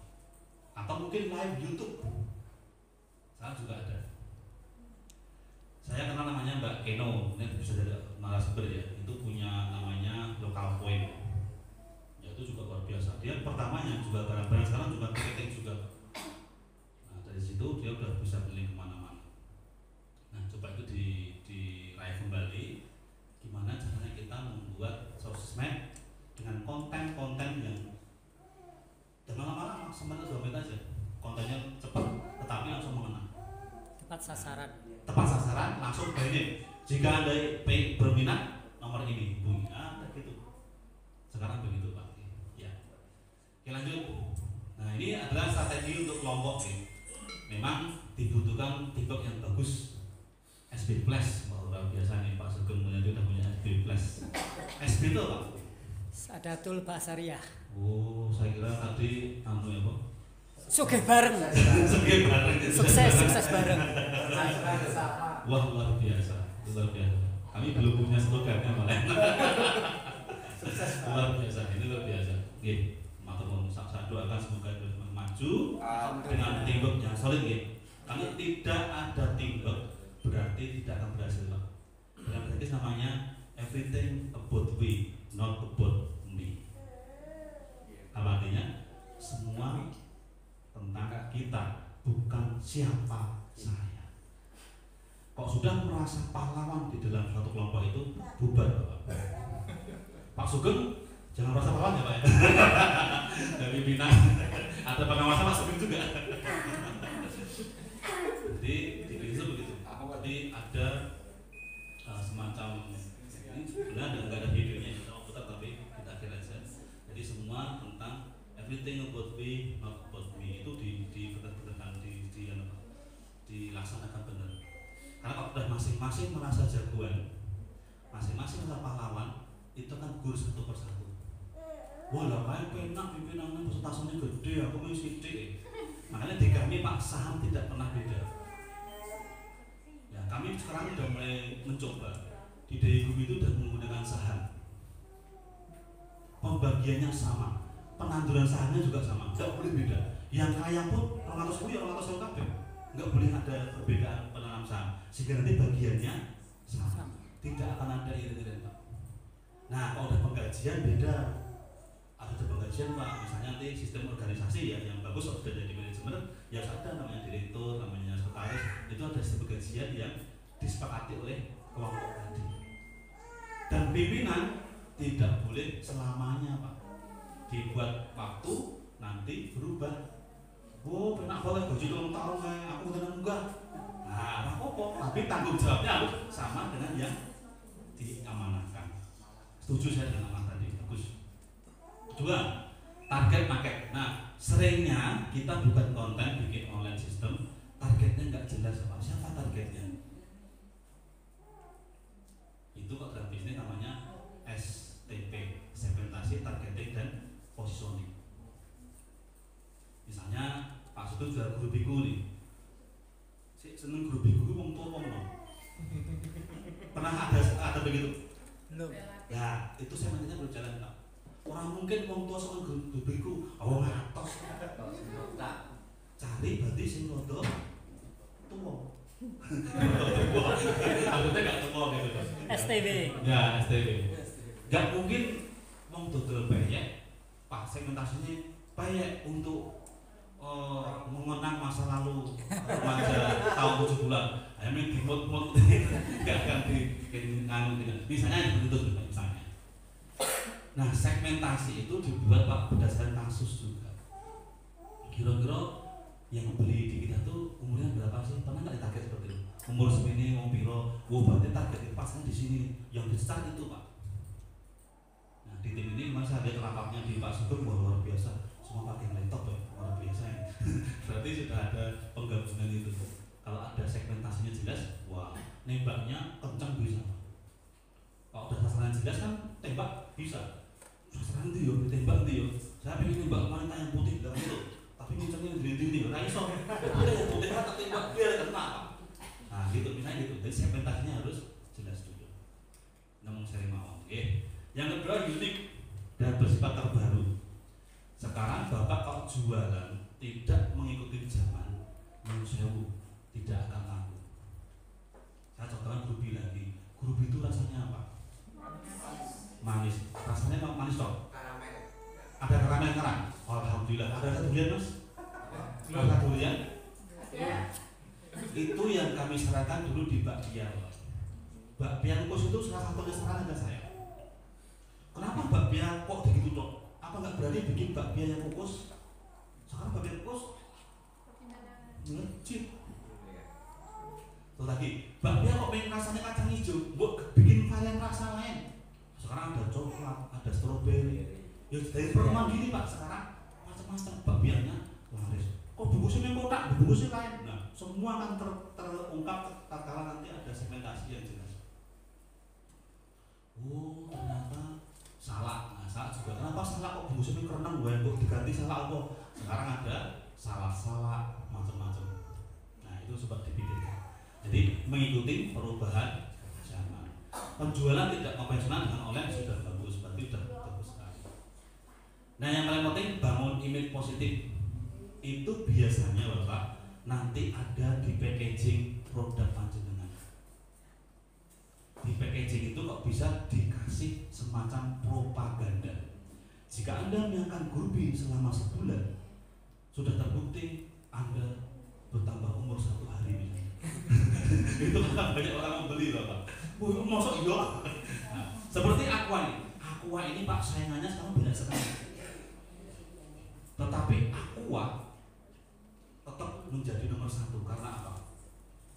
Atau mungkin live YouTube? Sekarang juga ada. Saya kenal namanya Mbak Keno, ini bisa dari narasumber ya. Itu punya namanya Local Point. Ya itu juga luar biasa. Dia pertamanya juga barang-barang sekarang juga marketing juga. Nah dari situ dia udah bisa beli kemana-mana. Nah coba itu diraih kembali. Gimana caranya kita membuat sosmed dengan konten-konten yang jangan lama-lama, sebenarnya 2 menit aja. Kontennya cepat, tetapi langsung mengena. Tepat sasaran. Tepat sasaran, langsung banyak. Jika Anda berminat, nomor ini hubungi. Nah, gitu. Sekarang begitu Pak. Ya. Oke lanjut. Nah ini adalah strategi untuk kelompok. Memang dibutuhkan TikTok yang bagus. SB Plus, luar biasa nih Pak Sugeng punya udah punya SB Plus. SB itu apa? Sadatul Basariah. Oh, saya kira tadi anu ya Pak. Sugih bareng. Sugih bareng. Sukses bareng. Wah luar biasa, luar biasa. Kami belum punya slogannya malah. Luar biasa, ini luar biasa. Oke, matur nuwun. Saya doakan semoga teman maju dengan teamwork yang solid ya. Kalau tidak ada teamwork berarti tidak akan berhasil Pak. Yang berarti namanya everything about we, not about me. Apa artinya? Semua tentang kita, bukan siapa saya. Kok sudah merasa pahlawan di dalam suatu kelompok itu, bubar Bapak. Pak Sugeng jangan merasa pahlawan ya Pak ya. Dari pimpinan ada pengawasan Pak Sugeng juga. Jadi di itu begitu. Jadi ada semacam ini sebenarnya nggak ada videonya kita mau putar tapi kita akhir aja. Jadi semua tentang everything about me, not about me itu dilaksanakan benar. Karena kalau sudah masing-masing merasa jagoan, masing-masing merasa pahlawan, itu kan gur satu persatu. Wah lah kayak penak pimpinannya presentasinya gede, aku mau sidik. Makanya di kami Pak saham tidak pernah beda. Ya kami sekarang sudah mulai mencoba di Daya Bumi itu sudah menggunakan saham. Pembagiannya sama, penanduran sahamnya juga sama, tidak boleh beda. Yang kaya pun 200.000 ya 200.000 kabeh. Nggak boleh ada perbedaan penanam saham sehingga nanti bagiannya sama. Tidak akan ada irit-irit Pak. Nah kalau ada penggajian beda, ada penggajian Pak. Misalnya nanti sistem organisasi ya yang bagus sudah jadi manajemen ya ada namanya direktur, namanya sekretaris, itu ada sistem penggajian yang disepakati oleh kelompok tadi. Dan pimpinan tidak boleh selamanya Pak. Dibuat waktu nanti berubah. Oh, pernah boleh gaji 2 tahun aku tenang enggak. Nah, apa-apa, tapi tanggung jawabnya harus sama dengan yang diamanahkan. Setuju saya dengan Mas tadi, bagus. Kedua, target market. Nah, seringnya kita bukan konten bikin online system, targetnya nggak jelas apa. Siapa targetnya? Itu kok dalam bisnis namanya STP, segmentasi, targeting, dan positioning. Misalnya Pak Sugeng jual guru biku nih, si seneng guru biku wong tua wong no. Pernah ada begitu? Belum. Ya itu segmentasinya belum jalan Pak. Orang mungkin wong tua seneng guru biku, awang ngatos. Cari berarti sing rodo tua. Maksudnya nggak tua gitu. STB. Ya STB. Gak mungkin wong dodol banyak, Pak segmentasinya banyak untuk mengenang masa lalu remaja tahun 7 bulan. Akhirnya dimut-mut, gak akan dibikin anu dengan. Misalnya begitu misalnya. Nah segmentasi itu dibuat Pak berdasarkan kasus juga. Kira-kira yang beli di kita tuh umurnya berapa sih? Pernah nggak ditarget seperti itu? Umur segini mau piro? Berarti target pasnya di sini. Yang besar itu Pak. Nah di tim ini masa ada rapatnya di Pak Sugeng luar biasa. Semua pakai laptop ya, luar biasa ya. Berarti sudah ada penggabungan itu. Kalau ada segmentasinya jelas, wah nembaknya kencang bisa. Kalau udah sasaran jelas kan tembak bisa. Sasaran itu yo, tembak itu yo. Saya pengen nembak wanita yang putih dalam itu. Tapi misalnya diri-diri, nah iso. Ada yang putih kan tak tembak biar kena. Nah gitu misalnya gitu. Jadi segmentasinya harus jelas dulu. Ngomong sering mau. Oke. Yang kedua unik dan bersifat terbaru. Sekarang Bapak kalau jualan tidak mengikuti zaman, menurut saya tidak akan laku. Saya contohkan grubi lagi. Grubi itu rasanya apa? Manis. Rasanya manis toh? Ada karamel ngerang? Alhamdulillah. Ada rasa durian Mas? Rasa durian? Itu yang kami sarankan dulu di bakpia. Bakpia kukus itu salah satunya saran ada saya. Kenapa bakpia kok begitu toh? Apa nggak berani bikin bakpia yang kukus? Sekarang bakpia kukus ngecip. Terus lagi, bakpia kok pengen rasanya kacang hijau, buat bikin varian rasa lain. Sekarang ada coklat, ada stroberi. Ya dari perkembangan gini Pak, sekarang macam-macam bakpianya laris. Kok bungkusnya kotak, bungkusnya lain. Nah, semua akan terungkap tatkala nanti ada segmentasi yang jelas. Oh, ternyata salah. Nah, salah juga. Kenapa salah kok bungkusnya kerenang gue kok diganti salah apa? Sekarang ada salah-salah macam-macam. Nah, itu coba dipikirkan. Jadi mengikuti perubahan zaman. Penjualan tidak konvensional dengan online sudah bagus, berarti sudah bagus sekali. Nah, yang paling penting bangun image positif. Itu biasanya Bapak nanti ada di packaging produk panjenengan. Di packaging itu kok bisa dikasih semacam propaganda. Jika Anda makan gurbi selama sebulan, sudah terbukti Anda bertambah umur 1 hari misalnya. Itu kan banyak orang membeli Bapak. Masa iya? Nah, seperti Aqua ini. Aqua ini Pak saingannya sekarang banyak sekali. Tetapi Aqua tetap menjadi nomor 1 karena apa?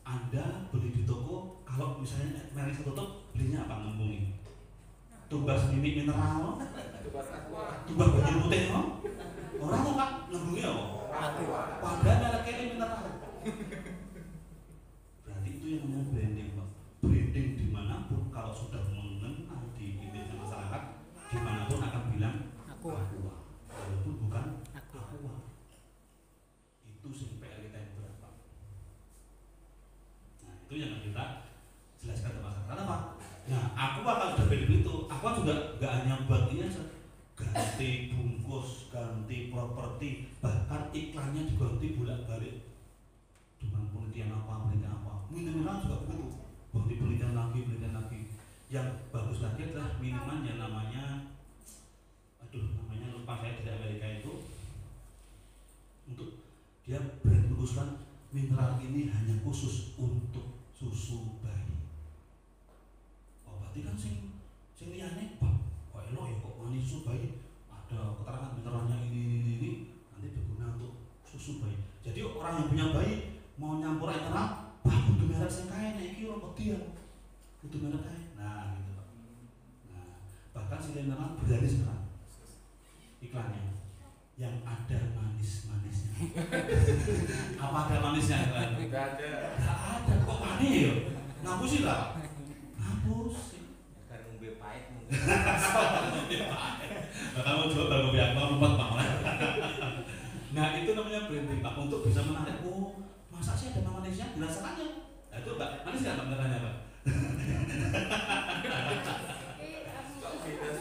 Anda beli di toko, kalau misalnya merek tutup, belinya apa ngembungi? Tumbas mimik mineral, tumbas banyu putih, orang tuh Pak ngembungi apa? Padahal mereknya ini mineral. Berarti itu yang namanya branding Pak. Branding dimanapun kalau sudah mengenal di image masyarakat, dimanapun akan bilang Aqua, walaupun bukan Aqua. Itu sih PR kita yang berat Pak. Nah itu yang kita jelaskan ke masyarakat apa? Nah aku bakal udah beli itu, aku juga nggak hanya buat ini aja, ganti bungkus, ganti properti, bahkan iklannya diganti bolak-balik dengan penelitian apa, minuman juga begitu, ganti penelitian lagi. Yang bagus lagi adalah minuman yang namanya, namanya lupa saya di Amerika itu, untuk dia brand khususkan mineral ini hanya khusus untuk susu bayi. Oh berarti kan sing liyane kok elok ya kok manis susu bayi ada keterangan mineralnya ini nanti berguna untuk susu bayi. Jadi orang yang punya bayi mau nyampur mineral, kudu merek sing kae nek iki ora kedian. kudu merek ae. Nah, gitu Pak. Nah, bahkan si Mineral berani sekarang iklannya yang ada manis-manisnya. Apa ada manisnya iklan? Enggak ada. Enggak ada, kok manis ya? Ngapusin lah. Ngapusin. Kan ngombe pahit mungkin. Kamu coba baru biar mau lupa Pak. Nah, itu namanya branding Pak, untuk bisa menarik. Oh, masa sih ada manisnya? Dirasakan aja. Nah, itu Pak, manis nggak Pak benerannya Pak?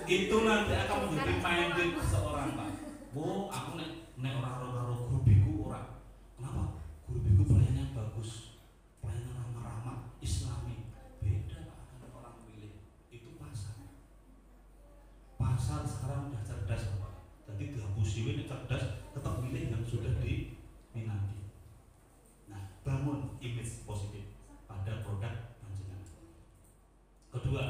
Itu nanti akan menjadi minded seorang Pak. Oh, aku nek orang karo guru biku orang. Kenapa? Guru biku pelayanannya bagus, pelayanan ramah-ramah, Islami. Beda Pak dengan orang pilih. Itu pasar. Pasar sekarang udah cerdas Pak. Jadi dihapusi ini cerdas, tetap milih yang sudah diminati. Nah, bangun image positif pada produk panjenengan. Kedua,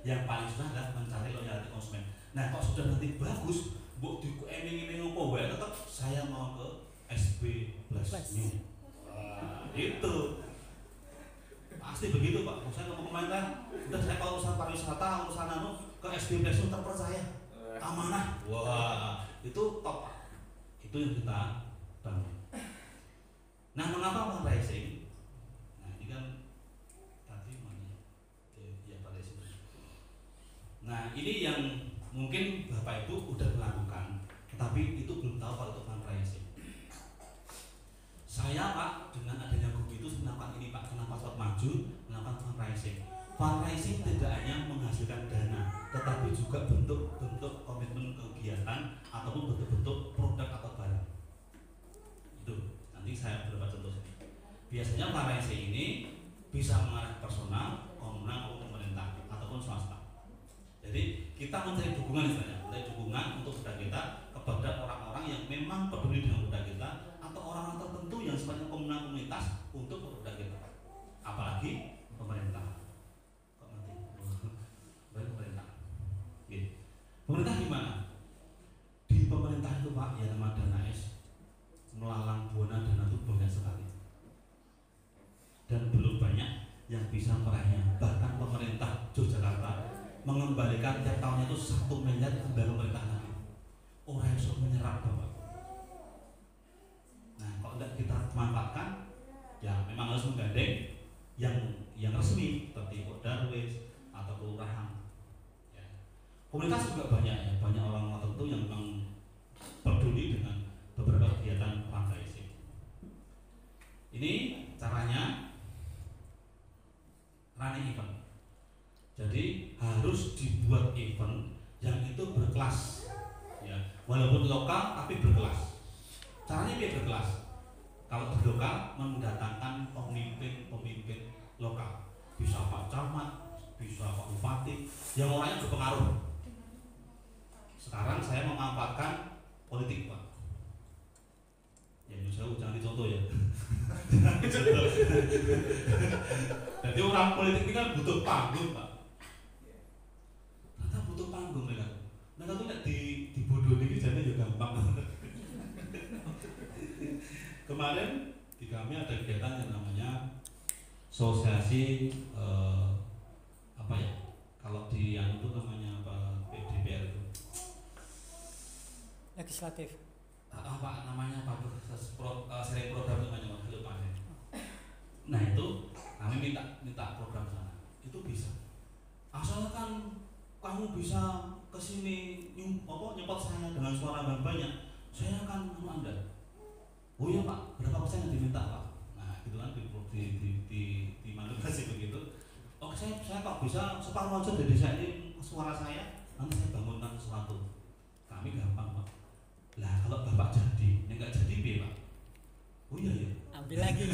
yang paling susah adalah mencari loyalty konsumen. Nah, kok sudah nanti bagus, mbok dieming-eming opo wae tetap saya mau ke SB Plus New. Wah, itu pasti begitu Pak. Saya ngomong pemerintah, udah saya kalau urusan pariwisata, urusan ke SB Plus New terpercaya, amanah. Wah, itu top Pak. Itu yang kita bangun. Nah, mengapa fundraising? Nah, ini kan tadi mana? Ya fundraising. Nah, ini yang mungkin Bapak Ibu udah melakukan, tapi itu belum tahu kalau itu fundraising. Saya Pak, dengan adanya grup itu melakukan ini Pak, kenapa Sobat Maju melakukan fundraising. Fundraising tidak hanya menghasilkan dana, tetapi juga bentuk-bentuk komitmen kegiatan ataupun bentuk-bentuk produk atau barang. Itu nanti saya beberapa contoh sini. Biasanya fundraising ini bisa mengarah personal, komunal, maupun pemerintah ataupun swasta. Jadi kita mencari dukungan istilahnya, mencari dukungan untuk produk kita kepada orang-orang yang memang peduli dengan produk kita atau orang-orang tertentu yang sifatnya komunal komunitas untuk produk kita. Apalagi pemerintah. Kok nanti? Baik pemerintah. Gitu. Pemerintah gimana? Di pemerintah itu Pak, ya nama dana S, melalang buana dana itu banyak sekali. Dan belum banyak yang bisa meraihnya. Bahkan pemerintah Yogyakarta mengembalikan tiap tahunnya itu 1 miliar kepada pemerintah lagi. Orang yang sudah menyerap Bapak. Nah, kalau tidak kita manfaatkan, ya memang harus menggandeng yang resmi seperti Darwis atau kelurahan. Ya. Komunitas juga banyak ya, banyak orang tertentu yang memang peduli dengan beberapa kegiatan fundraising. Ini caranya running event. Jadi harus dibuat event yang itu berkelas, ya walaupun lokal tapi berkelas. Caranya biar berkelas. Kalau di lokal mendatangkan pemimpin lokal, bisa Pak Camat, bisa Pak Bupati, yang orangnya berpengaruh. Sekarang saya memanfaatkan politik Pak. Ya saya jangan dicontoh ya. Jadi orang politik ini kan butuh panggung Pak. Ternyata butuh panggung mereka. Mereka tuh nggak dibodohi ini jadi juga gampang. Kemarin di kami ada kegiatan yang namanya asosiasi apa ya? Kalau di yang itu namanya apa PDPR itu? Legislatif. Apa namanya Pak? Seri program namanya Pak, lupa saya. Nah itu kami minta program sana. Itu bisa. Asalkan kamu bisa kesini nyepot saya dengan suara banyak, saya akan Anda. Oh iya Pak, berapa persen yang diminta Pak? Nah gitu kan di manipulasi begitu. Oh saya kok bisa separuh aja dari saya ini suara saya, nanti saya bangunkan sesuatu. Kami gampang Pak. Lah kalau Bapak jadi, nggak jadi B Pak. Oh iya ya. Ambil lagi.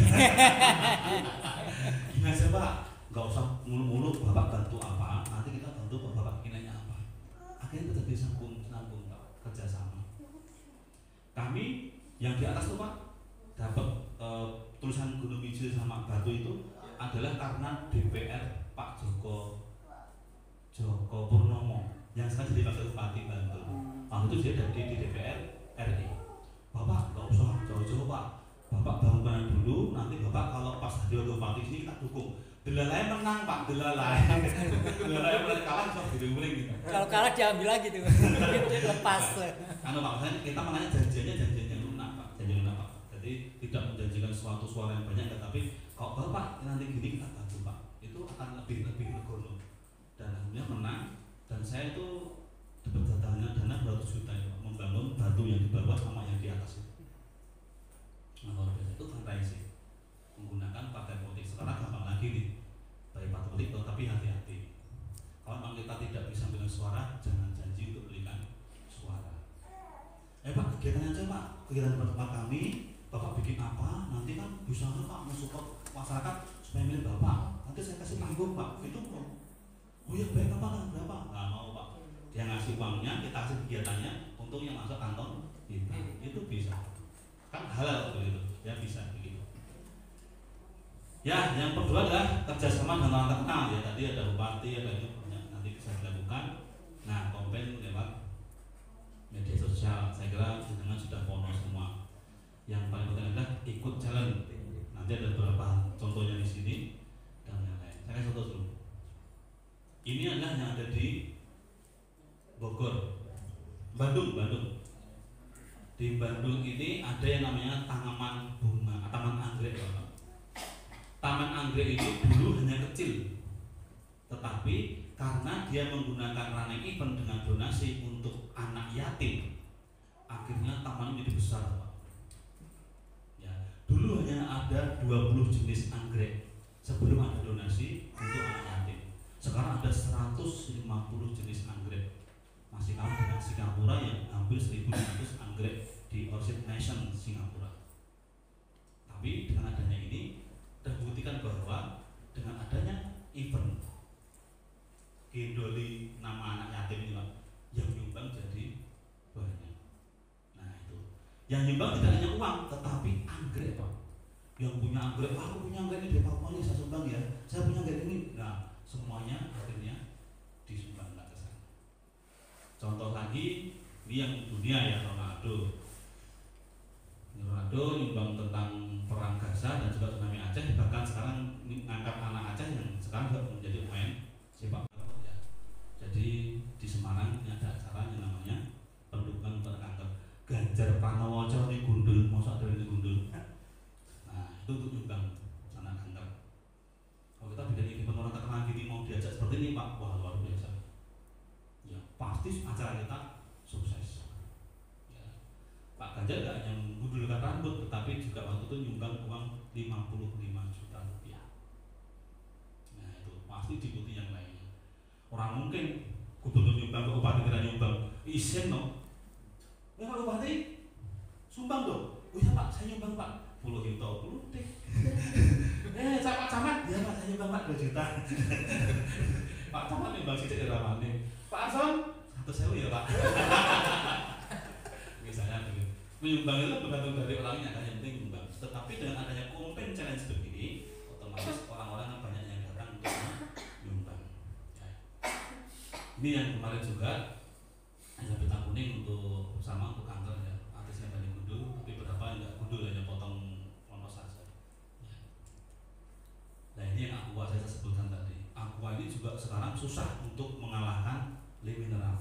Gimana sih Pak? Nggak usah mulu-mulu Bapak bantu apa, nanti kita bantu Bapak kinanya apa. Akhirnya kita bisa sambung Pak, kerjasama. Kami yang di atas tuh Pak dapat tulisan gunung hijau sama batu itu adalah karena DPR Pak Joko Purnomo yang sekarang jadi wakil bupati Bantul. Waktu itu dia di DPR RI. Bapak nggak usah jauh-jauh Pak, Bapak bangunan dulu, nanti Bapak kalau pas jadi wakil bupati sini kita dukung. Delalai menang Pak, delalai mulai kalah sok diuling gitu. Kalau kalah diambil lagi tuh. Lepas. Anu Pak, kita menanya janjinya lunak Pak, janji lunak Pak. Jadi tidak menjanjikan suatu suara yang banyak, tapi kalau Bapak nanti gini kita bantu Pak, itu akan lebih legono. Dan akhirnya menang, dan saya itu dapat dana 200 juta ya Pak, membangun batu yang di bawah sama yang di atas itu. Nah, luar biasa itu fundraising menggunakan partai politik. Sekarang gampang lagi nih, dari partai politik tetapi hati-hati. Kalau memang kita tidak bisa berikan suara, jangan janji untuk berikan suara. Pak, kegiatan aja Pak, kegiatan tempat kami, Bapak bikin apa, nanti kan bisa Pak mensupport masyarakat supaya milih Bapak. Nanti saya kasih panggung Pak, itu kok. Oh ya baik Bapak kan berapa? Nggak mau Pak. Dia ngasih uangnya, kita kasih kegiatannya, untuk yang masuk kantong kita. Itu bisa. Kan halal begitu, ya bisa begitu. Ya, yang kedua adalah kerjasama dengan orang terkenal ya. Tadi ada bupati, ada itu banyak nanti bisa dilakukan. Nah, campaign lewat media sosial. Saya kira dengan sudah pono semua. Yang paling penting adalah ikut jalan. Nanti ada beberapa contohnya di sini dan yang lain. Saya kasih contoh dulu. Ini adalah yang ada di Bogor, Bandung. Di Bandung ini ada yang namanya Taman Bunga, Taman Anggrek. Taman Anggrek ini dulu hanya kecil, tetapi karena dia menggunakan running event dengan donasi untuk anak yatim, akhirnya taman ini besar Pak. Ya, dulu hanya ada 20 jenis anggrek sebelum ada donasi untuk anak yatim. Sekarang ada 150 jenis anggrek. Masih kalah dengan Singapura yang hampir 1.500 anggrek di Orchid Nation Singapura. Tapi dengan adanya ini terbuktikan bahwa dengan adanya event Gendoli nama anak yatim ini Pak, yang nyumbang jadi banyak. Nah itu, yang nyumbang tidak hanya uang, tetapi anggrek Pak. Yang punya anggrek, wah aku punya anggrek ini di Papua nih, saya sumbang ya. Saya punya anggrek ini. Nah semuanya akhirnya disumbangkan ke sana. Contoh lagi, ini yang dunia ya, Ronaldo nyumbang tentang perang Gaza dan juga tsunami Aceh, bahkan sekarang ngangkat anak Aceh yang sekarang juga menjadi pemain sepak bola ya. Jadi di Semarang ini ada acara yang namanya pendukungan untuk kanker. Ganjar Pranowo ini gundul, masa ada ini gundul. Nah itu untuk nyumbang anak kanker. Kalau kita bikin event orang terkenal gini mau diajak seperti ini Pak, wah luar biasa. Ya pasti acara kita sukses. Pak Ganjar tidak hanya menggundulkan rambut, tetapi juga waktu itu nyumbang uang 55 juta rupiah. Nah itu pasti diikuti yang lainnya. Orang mungkin gubernur nyumbang, ke bupati tidak nyumbang, isen no. Ya Pak Bupati, sumbang dong. Oh iya Pak, saya nyumbang Pak. Puluh hito, puluh deh. Saya Pak Camat, ya Pak saya nyumbang Pak 2 juta. Pak Camat nyumbang sidik di Ramane. Pak Ason, 100.000 ya Pak. Misalnya begitu. Menyumbang itu bergantung dari orangnya kan, yang penting menyumbang. Tetapi dengan adanya campaign challenge begini, otomatis orang-orang yang banyak yang datang untuk menyumbang. Ya. Ini yang kemarin juga ada pita kuning untuk bersama untuk kanker ya. Artisnya banyak gundul, tapi beberapa yang enggak gundul hanya potong monos saja. Ya. Nah ini yang Aqua saya sebutkan tadi. Aqua ini juga sekarang susah untuk mengalahkan Le Mineral.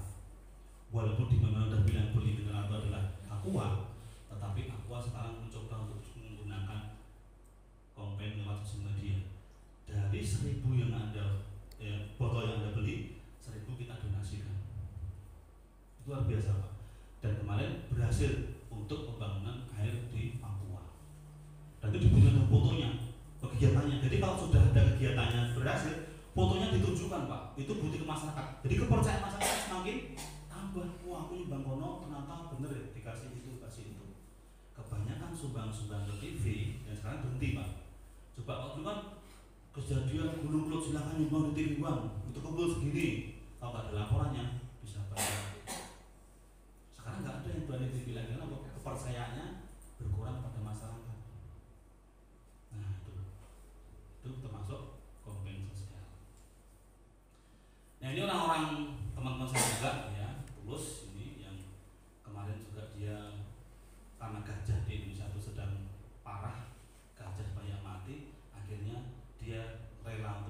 Walaupun di mana udah bilang Le Mineral itu adalah Aqua, tetapi Aqua sekarang mencoba untuk menggunakan campaign lewat sosial media. Dari 1.000 yang Anda botol yang Anda beli, 1.000 kita donasikan. Itu luar biasa Pak. Dan kemarin berhasil untuk pembangunan air di Papua. Dan itu dibutuhkan fotonya, kegiatannya. Jadi kalau sudah ada kegiatannya berhasil, fotonya ditunjukkan Pak. Itu bukti ke masyarakat. Jadi kepercayaan masyarakat semakin tambah. Wah aku nyumbang kono ternyata bener ya, dikasih itu, kasih itu. Kebanyakan sumbang-sumbang ke TV dan sekarang berhenti Pak. Coba kalau dulu kan kejadian gunung Kelut silakan nyumbang di TV Bang, itu kumpul segini. Kalau nggak ada laporannya bisa bayar. Sekarang nggak ada yang berani TV lagi karena kepercayaannya berkurang pada masyarakat. Nah itu termasuk campaign sosial. Nah ini orang-orang teman-teman saya juga ya, Tulus ini yang kemarin juga dia karena gajah di Indonesia itu sedang parah, gajah banyak mati, akhirnya dia rela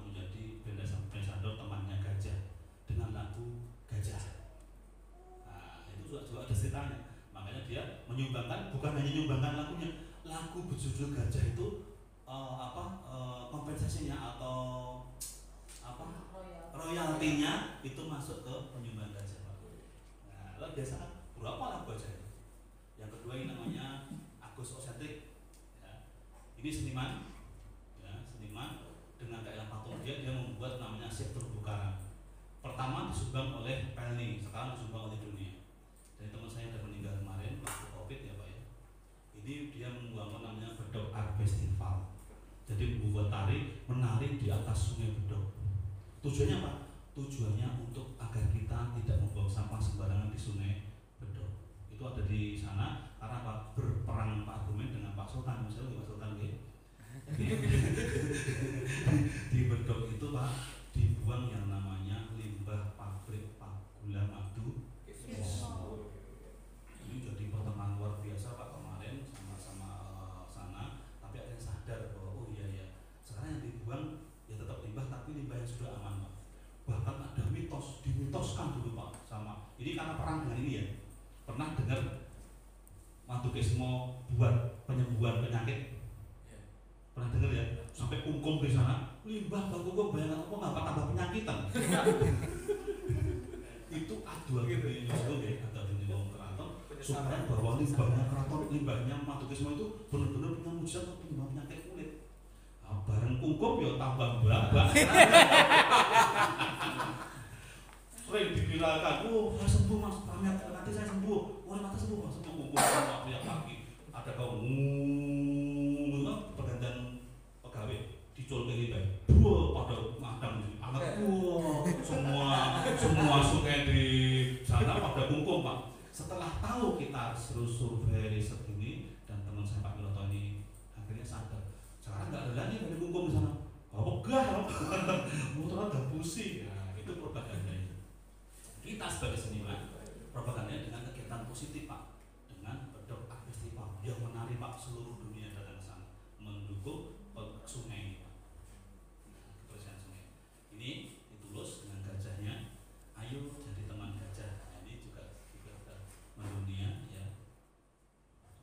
hanya nyumbangkan lagunya, lagu berjudul Gajah itu kompensasinya atau royaltinya itu masuk ke penyumbang gajah Pak. Nah, lalu biasa kan berapa lagu aja itu. Yang kedua ini namanya Agus Osentrik. Ya. Ini seniman, ya, seniman dengan keahlian patung dia membuat namanya Siap Terumbu Karang. Pertama disumbang oleh Pelni, sekarang disumbang oleh dunia. Dari teman saya yang sudah meninggal kemarin waktu COVID ya Pak ya. Ini dia membuat namanya Bedok Art Festival. Jadi membuat menari di atas Sungai Bedok. Tujuannya apa? Tujuannya untuk agar kita tidak membuang sampah sembarangan di Sungai Bedok. Itu ada di sana karena Pak berperang Pak Argumen dengan Pak Sultan, misalnya Pak Sultan gitu. Di Bedok itu Pak dibuang yang namanya limbah pabrik gula madu. Ini jadi pertemuan luar biasa Pak kemarin sama-sama sana, tapi ada yang sadar bahwa oh iya sekarang yang dibuang ya tetap limbah tapi limbah yang sudah aman Pak. Bahkan ada dimitoskan dulu Pak sama ini karena perang dengan ini ya. Pernah dengar Madukismo buat penyembuhan penyakit? Pernah dengar ya? Sampai kungkum di sana, limbah kungkum bayangkan apa nggak tambah penyakitan. Itu aduan gitu ya, atau di keraton supaya bahwa limbahnya keraton, limbahnya Madukismo itu benar-benar punya mujizat untuk penyembuhan penyakit kulit. Bareng kungkup ya tambah babak. Sering dikirakan, oh saya sembuh mas, nanti saya sembuh, nanti sembuh mas, sembuh kungkup sama tiap pagi. Ada kau pergantian pegawai dicol ke limbah, dua pada madang anak semua sungai di sana pada kungkup Pak. Setelah tahu kita survei riset ini dan teman saya Pak Wiloto ini akhirnya sadar. Sekarang nggak ada lagi dari kungkum di sana. Oh enggak, motornya udah pusing. Nah, itu propagandanya. Kita sebagai seniman, propagandanya dengan kegiatan positif Pak, dengan Bedok Art Festival yang menarik Pak seluruh dunia datang ke sana, mendukung sungai ini Pak. Kebersihan sungai. Ini ditulus dengan gajahnya. Ayo jadi teman gajah. Nah, ini juga mendunia ya.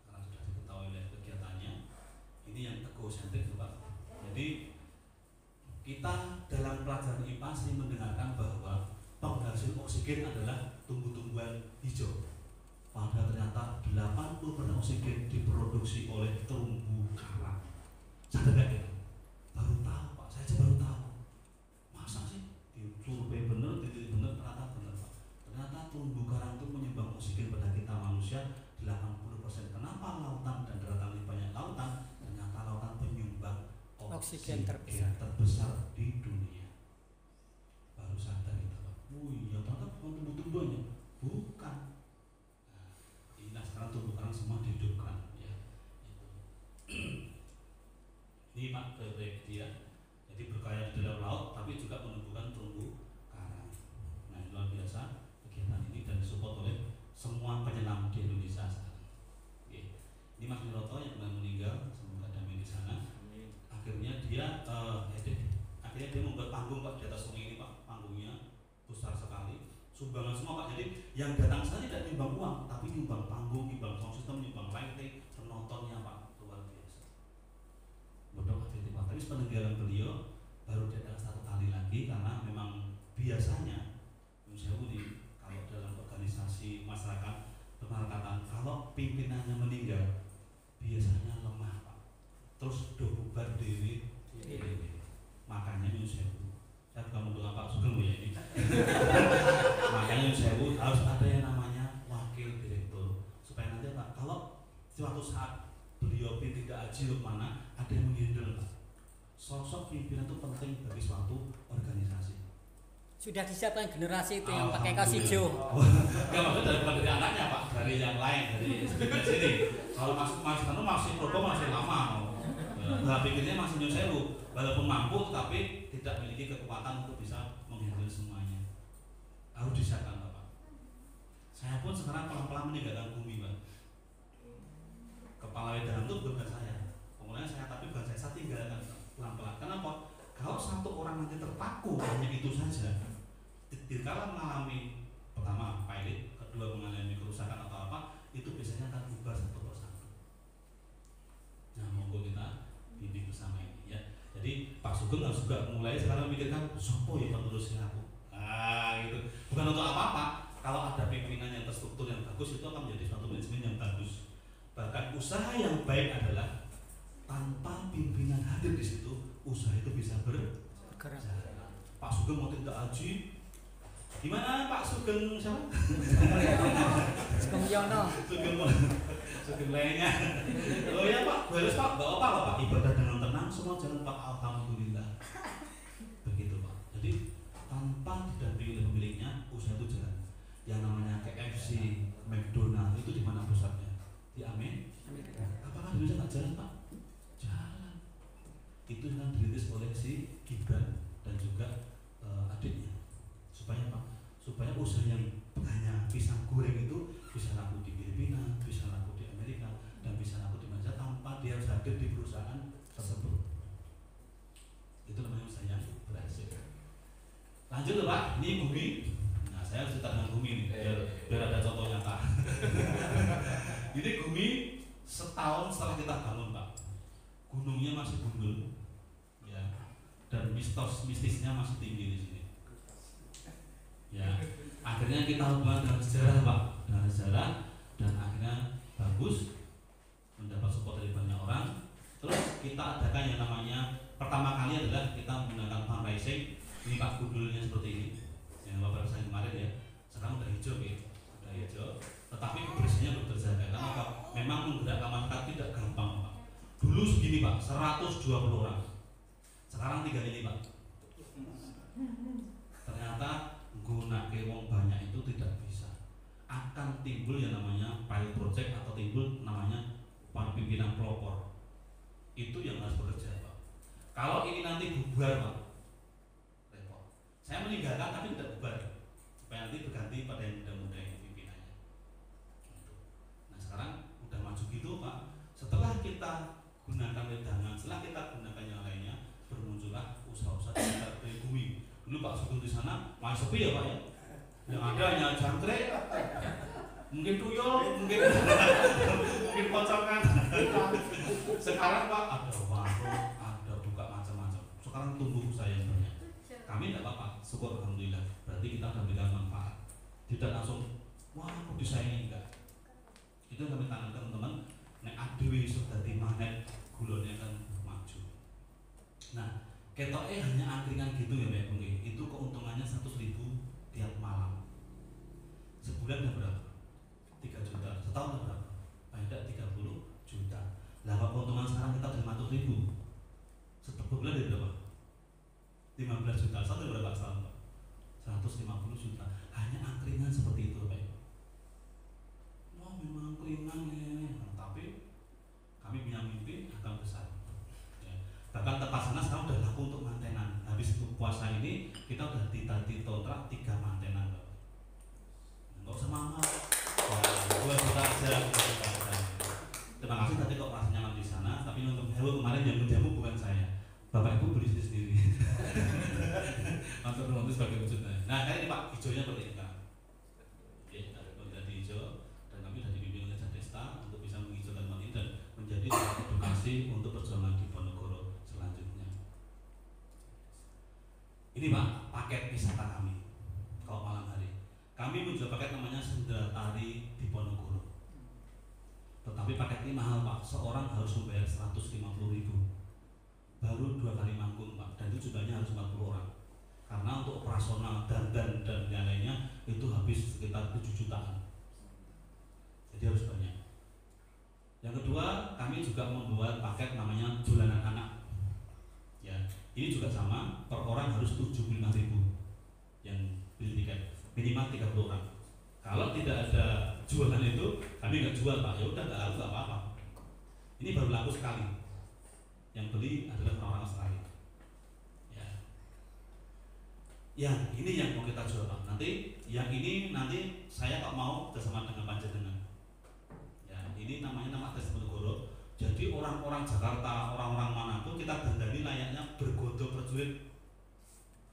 Karena sudah diketahui oleh kegiatannya. Ini yang egosentrik Pak. Jadi kita dalam pelajaran IPA sering mendengarkan bahwa penghasil oksigen adalah tumbuh-tumbuhan hijau. Padahal ternyata 80% oksigen diproduksi oleh terumbu karang. Sadar gak kita? Baru tahu Pak, saya aja baru tahu. Masa sih? Disurvei bener, bener, ternyata bener Pak. Ternyata terumbu karang itu menyumbang oksigen pada kita manusia 80%. Kenapa lautan dan daratan lebih banyak lautan? Ternyata lautan penyumbang oksigen terbesar di dunia. Baru sadar kita Pak. Iya, ternyata bukan tumbuh-tumbuhannya. Bukan. Nah, inilah sekarang tumbuh karang semua dihidupkan ya. Ini Pak proyek dia. Jadi berkarya di dalam laut tapi juga menumbuhkan terumbu karang. Nah, luar biasa kegiatan ini dan disupport oleh semua penyelam di Indonesia sekarang. Oke. Ini Mas Wiloto yang pernah meninggal, semoga damai di sana. Akhirnya dia membuat panggung Pak di atas sungai ini Pak, panggungnya besar sekali, sumbangan semua Pak. Jadi yang datang sana tidak nyumbang uang, tapi nyumbang panggung, nyumbang sound system, nyumbang lighting, penontonnya Pak, luar biasa. Bedok Festival. Tapi peninggalan beliau baru diadakan 1 kali lagi karena memang biasanya kalau dalam organisasi masyarakat berkata kalau pimpinannya meninggal biasanya lemah Pak, terus bubar dewi. Makanya saya bukan mendoa Pak Sugeng ya ini. Makanya saya harus ada yang namanya wakil direktur supaya nanti Pak kalau suatu saat beliau tidak ajil mana ada yang menghandle Pak. Sosok pimpinan itu penting bagi suatu organisasi. Sudah disiapkan generasi itu yang pakai kaos hijau. Enggak maksud dari anaknya Pak, dari yang lain dari sini. Kalau masih program masih lama. Nah, pikirnya masih Nyun Sewu, walaupun mampu tapi tidak memiliki kekuatan untuk bisa menghandle semuanya. Harus disiapkan Pak. Saya pun sekarang pelan-pelan meninggalkan bumi Pak. Kepala wedahan itu bukan saya. Kemudian saya tinggalkan pelan-pelan. Kenapa? Kalau satu orang nanti terpaku hanya itu saja, dikala mengalami pertama pilot, kedua mengalami kerusakan atau apa, itu biasanya akan bubar satu persatu. Sugeng harus juga mulai sekarang memikirkan sopo ya penerusnya aku. Nah gitu. Bukan untuk apa-apa. Kalau ada pimpinan yang terstruktur yang bagus itu akan menjadi suatu manajemen yang bagus. Bahkan usaha yang baik adalah tanpa pimpinan hadir di situ, usaha itu bisa bergerak. Pak Sugeng mau tindak haji, gimana Pak Sugeng siapa? Sugeng Yono. Sugeng lainnya. Oh ya Pak, beres Pak, nggak apa-apa Pak. Ibadah dengan tenang, semua jalan Pak. Alhamdulillah. Begitu Pak. Jadi tanpa didampingi oleh pemiliknya, usaha itu jalan. Yang namanya KFC, McDonald itu di mana pusatnya? Di Amerika. Apakah di Indonesia nggak jalan Pak? Jalan. Itu yang dirintis oleh si Gibran dan juga adiknya. Supaya apa? Supaya usaha yang hanya pisang goreng itu bisa laku di Filipina, bisa laku di Amerika, dan bisa laku di mana tanpa dia harus hadir di perusahaan tersebut. Itu namanya usaha yang berhasil. Lanjut loh Pak, ini bumi. Nah saya harus cerita dengan bumi nih, biar ada contoh nyata. Ini bumi setahun setelah kita bangun Pak, gunungnya masih gundul, ya, dan mistisnya masih tinggi di sini. Ya, akhirnya kita hubungan dengan sejarah Pak, dengan sejarah, dan akhirnya bagus, mendapat support dari banyak orang. Terus kita adakan yang namanya pertama kali adalah kita menggunakan fundraising. Ini Pak gundulnya seperti ini, yang Bapak saya kemarin ya. Sekarang udah hijau ya, udah hijau. Tetapi kebersihannya belum terjaga. Karena apa? Memang menggerakkan masyarakat tidak gampang Pak. Dulu segini Pak, 120 orang. Sekarang 3 ini Pak. Ternyata menggunakan wong banyak itu tidak bisa. Akan timbul yang namanya pilot project atau timbul namanya pimpinan pelopor. Itu yang harus bekerja Pak. Kalau ini nanti bubar Pak, repot. Saya meninggalkan tapi tidak bubar, supaya nanti berganti pada yang muda-muda yang pimpinannya. Nah sekarang udah maju gitu Pak. Setelah kita gunakan wedangan, setelah kita gunakan yang lainnya, bermuncullah usaha-usaha di bumi. Dulu Pak Sugeng di sana masih sepi ya Pak ya. Yang ada hanya jangkrik, mungkin tuyul, mungkin pocongan. Sekarang Pak ada warung, ada buka macam-macam. Sekarang tumbuh usaha yang banyak. Kami tidak apa-apa, syukur alhamdulillah. Berarti kita akan memberikan manfaat. Tidak langsung, wah aku disaingi enggak. Itu yang kami tanamkan teman-teman. Nek adewe sudah di magnet, gulanya kan maju. Nah, ketoknya hanya angkringan gitu ya Pak Bung. Itu keuntungannya 100.000 tiap malam. Sebulan ada berapa? 3 juta. Setahun ada berapa? Ada 30 juta. Lah keuntungan sekarang kita 500.000. Setiap bulan ada berapa? 15 juta. Satu berapa setahun Pak? 150 juta. Hanya angkringan seperti itu Pak. Wah memang angkringan ya. Tapi kami punya mimpi akan besar. Bahkan tepat sana sekarang udah laku untuk mantenan. Habis puasa ini kita udah dikontrak 3 mantenan. Nggak usah mahal. Dua juta aja. Terima kasih tadi kok merasa nyaman di sana. Tapi untuk hewan kemarin yang menjamu bukan saya. Bapak Ibu beli sendiri. Masuk rumah itu sebagai wujudnya. Nah kali ini Pak hijaunya seperti ini kan. Oke, ada kondisi hijau dan kami sudah dibimbing oleh Jadesta untuk bisa menghijaukan tempat ini dan menjadi edukasi untuk perjuangan di Ponorogo selanjutnya. Ini Pak paket wisata kami. Kalau malam hari kami menjual paket namanya Sendera Tari di Ponorogo. Tetapi paket ini mahal Pak. Seorang harus membayar 150.000. Baru 2 kali manggung Pak. Dan itu jumlahnya harus 40 orang. Karena untuk operasional dan yang lainnya itu habis sekitar 7 jutaan. Jadi harus banyak. Yang kedua, kami juga membuat paket namanya Julanan Anak. Ya, ini juga sama. Per orang harus 75.000 yang beli tiket. Minimal 30 orang. Kalau tidak ada jualan itu, kami nggak jual Pak. Ya udah nggak harus apa-apa. Ini baru laku sekali. Yang beli adalah orang-orang Australia. Ya. Ya, ini yang mau kita jual Pak. Nanti yang ini nanti saya kok mau bersama dengan Panjenengan. Ya, ini namanya nama Tes Ponorogo. Jadi orang-orang Jakarta, orang-orang manapun kita dandani layaknya bergodo prajurit.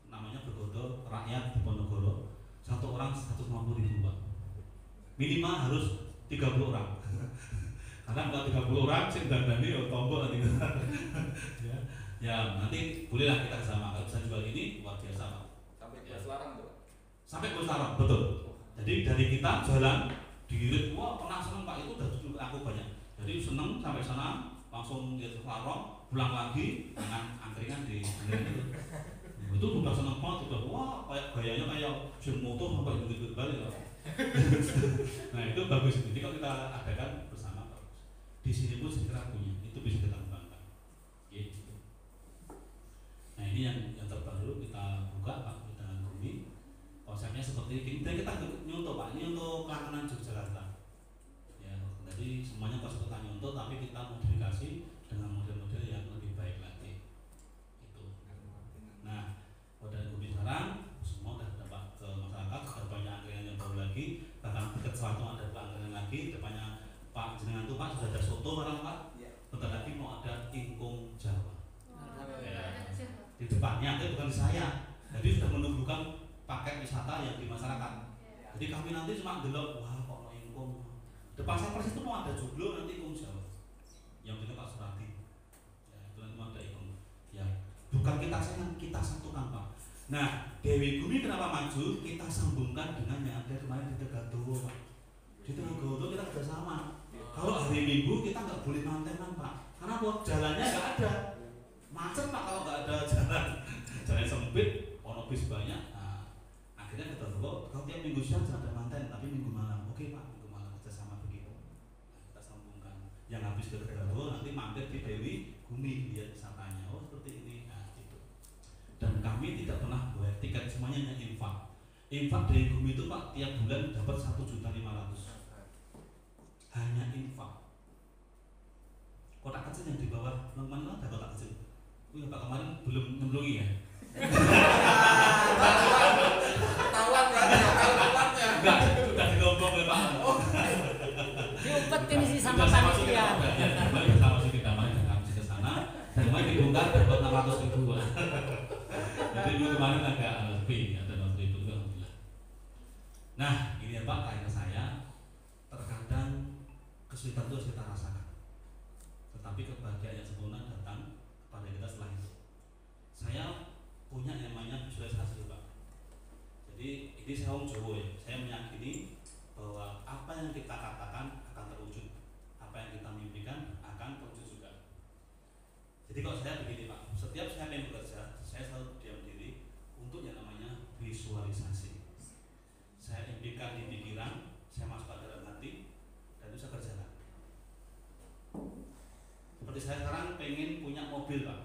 Namanya bergodo rakyat di Ponorogo. 1 orang 150.000 Pak. Minimal harus 30 orang. Karena kalau 30 orang sih dandani ya tombol nanti. Ya. Ya nanti bolehlah kita sama kalau bisa jual ini luar biasa Pak. Sampai ke Selarang tuh. Sampai ke Selarang betul. Jadi dari kita jalan diirit, wah pernah seneng Pak, itu udah juga aku banyak. Jadi seneng sampai sana langsung lihat Selarang, pulang lagi dengan angkringan di itu. Itu udah seneng banget, udah wah kayak gayanya kayak mesin motor sampai begitu balik. Nah itu bagus. Jadi kalau kita adakan bersama bagus. Di sini pun segera punya, itu bisa kita kembangkan. Gitu. Nah ini yang terbaru kita buka Pak, kita bumi. Konsepnya seperti ini. Dan kita nyontoh Pak, ini untuk kelancaran Yogyakarta. Ya, jadi semuanya pas kita nyontoh, tapi kita modifikasi dengan model-model yang lebih baik lagi. Itu. Nah, model bumi sekarang semua sudah dapat ke masyarakat, sudah banyak anggaran yang baru lagi. Bahkan dekat suatu ada anggaran lagi. Depannya Pak jenengan tuh Pak sudah ada soto barang Pak. Bentar lagi mau ada ingkung Jawa. Ya. Di depannya, tapi bukan di saya. Jadi sudah menumbuhkan paket wisata yang di masyarakat. Jadi kami nanti cuma delok, wah kok mau ingkung. Depan saya persis itu mau ada joglo nanti ingkung Jawa. Yang punya Pak Suradi. Ya, itu nanti mau ada ingkung. Ya, bukan kita sayang, kita satukan Pak. Nah, Dewi Gumi kenapa maju? Kita sambungkan dengan yang ada kemarin di Tegadowo Pak. Di Tegadowo kita kerjasama. Kalau hari Minggu kita nggak boleh mantenan Pak. Karena buat jalannya nggak ada. Macet Pak kalau nggak ada jalan. Jalan sempit, ono bis banyak. Nah, akhirnya kita tahu kalau tiap minggu siang jangan ada manten, tapi minggu malam. Oke Pak, minggu malam kerja sama begitu. Nah, kita sambungkan. Yang habis ke Tegadowo nanti mampir di Dewi Gumi lihat wisatanya. Oh seperti ini. Nah, gitu. Dan kami tidak pernah buat tiket, semuanya hanya infak. Infak dari Gumi itu Pak tiap bulan dapat 1.500.000. Hanya infak. Kotak kecil yang di bawah mana ada kotak kecil. Wih Pak kemarin belum nyemplungi ya. Ketahuan kan? Ketahuannya. Enggak, sudah dirombong ya Pak. Diumpetin sih sama Sudah masuk panitia. Kemarin kita masuk kita ke sana. Dan kemarin dibongkar dapat 600.000. Jadi minggu kemarin agak lebih ya, ada 600.000 alhamdulillah. Nah ini ya Pak tanya saya, terkadang kesulitan itu harus kita rasakan. Tetapi kebahagiaan yang sempurna datang kepada kita setelah itu. Saya punya yang namanya visualisasi Pak. Jadi ini saya orang Jawa ya. Saya meyakini bahwa apa yang kita katakan akan terwujud, apa yang kita mimpikan akan terwujud juga. Jadi kalau saya begini Pak, setiap saya ingin bekerja, saya selalu diam diri untuk yang namanya visualisasi. Saya impikan di pikiran, saya masukkan dalam hati, dan itu saya kerjakan. Seperti saya sekarang pengen punya mobil Pak.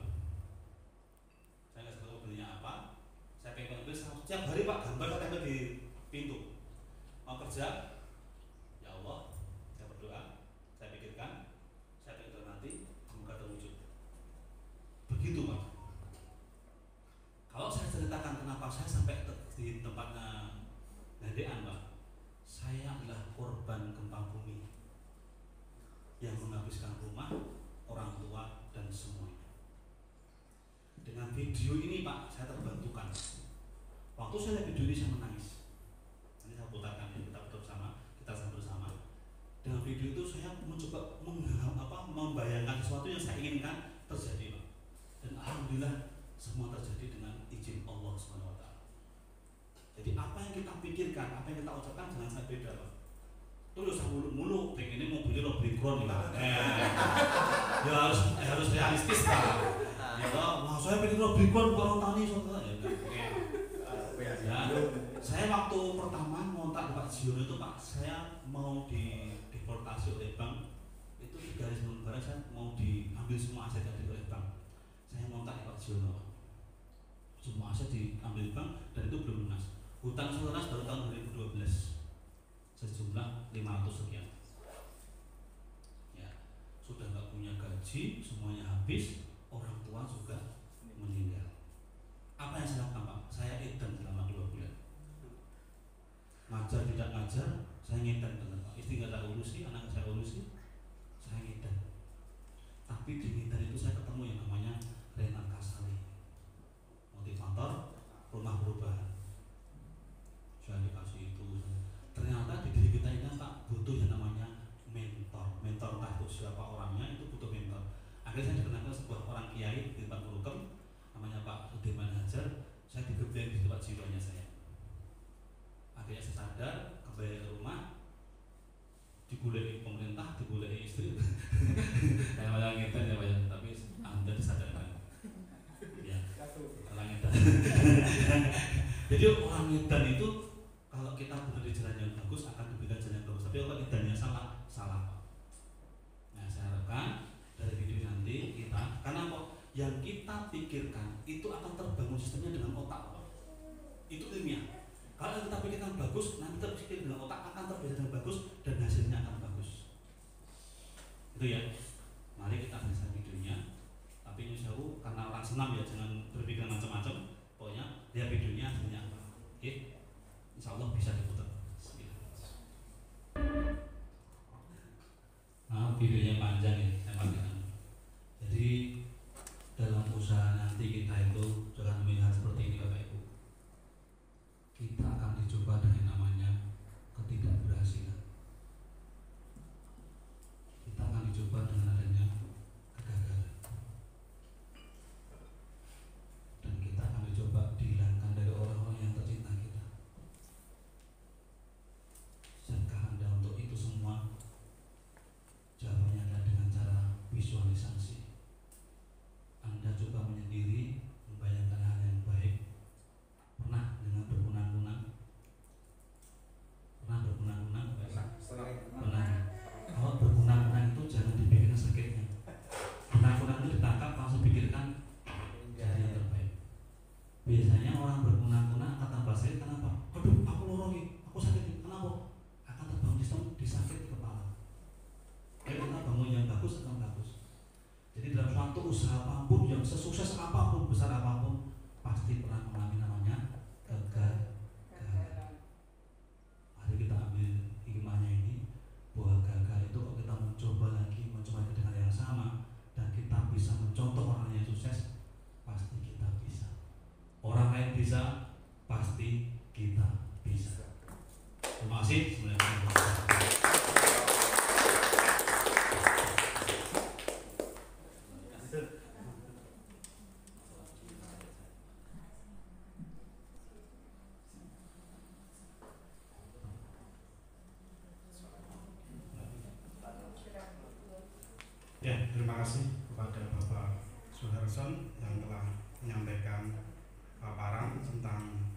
Saya nggak tahu mobilnya apa. Saya pengen mobil setiap hari Pak gambar saya tempel di pintu. Mau kerja, ya Allah, saya berdoa, saya pikirkan, saya pengen dalam hati, semoga terwujud. Begitu Pak. Kalau saya ceritakan kenapa saya sampai di tempatnya Gandean Pak, saya adalah korban gempa bumi yang menghabiskan rumah, orang tua, dan semuanya. Dengan video ini Pak, saya terbantukan. Waktu saya lihat video ini saya menangis. Ini saya putarkan ya, kita bersama. Dengan video itu saya mencoba membayangkan sesuatu yang saya inginkan terjadi Pak. Dan alhamdulillah semua terjadi dengan izin Allah SWT. Jadi apa yang kita pikirkan, apa yang kita ucapkan jangan sampai beda Pak. Terus muluk-muluk, pengennya mobilnya Robicon Pak. Ya harus realistis Pak. Ya, wah saya pengen Robicon bukan Tani soalnya. Ya, saya waktu pertama ngontak Pak Jiono itu Pak, saya mau dideportasi oleh bank. Itu 3 hari sebelum lebaran saya mau diambil semua aset dari oleh bank. Saya ngontak Pak Jiono. Semua aset diambil bank dan itu belum lunas. Hutang saya lunas baru tahun 2012 sejumlah 500 sekian. Ya, sudah nggak punya gaji, semuanya habis, orang tua juga meninggal. Apa yang saya lakukan Pak? Saya edan selama 2 bulan. Ngajar tidak ngajar, saya ngedan benar Pak. Istri nggak saya urusi, anak saya urusi, saya ngedan. Tapi di ngedan itu saya ketemu yang namanya Renat Kasali, motivator rumah perubahan. Saya dikasih itu. Ternyata di diri kita ini Pak butuh yang namanya mentor. Mentor entah itu siapa orangnya, itu butuh mentor. Akhirnya saya dikenalkan sebuah orang kiai di depan Purukep Jadi orang edan itu kalau kita benar di jalan yang bagus akan diberikan jalan yang bagus. Tapi kalau edannya salah, salah Pak. Nah saya harapkan dari video nanti kita, karena kok yang kita pikirkan itu akan terbangun sistemnya dengan otak Pak. Itu ilmiah. Kalau kita pikirkan bagus, nanti kita pikir dengan otak akan terbiasa dengan bagus dan hasilnya akan bagus. Itu ya. Mari kita lihat videonya. Tapi ini jauh karena orang senam ya, jangan berpikir macam-macam. Pokoknya lihat videonya hasilnya apa. Oke. Insya Allah bisa diputar. Nah, videonya panjang ya, saya pakai. Jadi dalam usaha nanti kita itu jangan melihat seperti ini Bapak Ibu. Kita akan dicoba dengan namanya ketidakberhasilan. Kita akan dicoba dengan adanya kegagalan. Dan kita akan dicoba dihilangkan dari orang-orang yang tercinta kita. Siapkah Anda untuk itu semua? Jawabannya adalah dengan cara visualisasi. Anda coba menyendiri, membayangkan hal yang baik. Pernah dengan berkunang-kunang? Pernah berkunang-kunang? Pernah. Kalau berkunang-kunang itu jangan dipikirkan sakitnya. Kunang-kunang itu ditangkap langsung pikirkan jadi yang terbaik. Biasanya orang berkunang-kunang akan tambah sakit. Kenapa? Aduh, aku lorogi, aku sakit. Kenapa? Akan terbangun sistem disakit di kepala. Kalau kita bangun yang bagus akan bagus. Jadi dalam suatu usaha apapun yang sesukses apapun, besar apapun, pasti pernah mengalami namanya gagal. Mari kita ambil hikmahnya ini, bahwa gagal itu kalau kita mencoba lagi dengan yang sama dan kita bisa mencontoh orang yang sukses, pasti kita bisa. Orang lain bisa, pasti kita bisa. Terima kasih. Ya, terima kasih kepada Bapak Suharson yang telah menyampaikan paparan tentang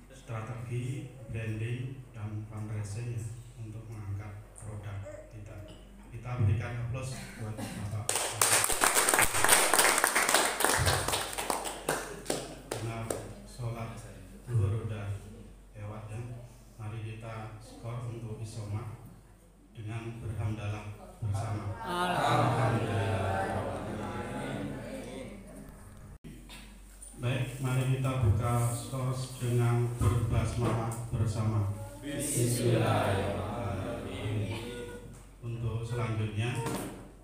strategi branding dan fundraising untuk mengangkat produk kita. Kita berikan aplaus buat Bapak. Karena sholat zuhur udah lewat ya. Mari kita skor untuk isoma dengan berhamdalah bersama. Baik, mari kita buka skor dengan berbasmalah bersama. Bismillahirrahmanirrahim. Untuk selanjutnya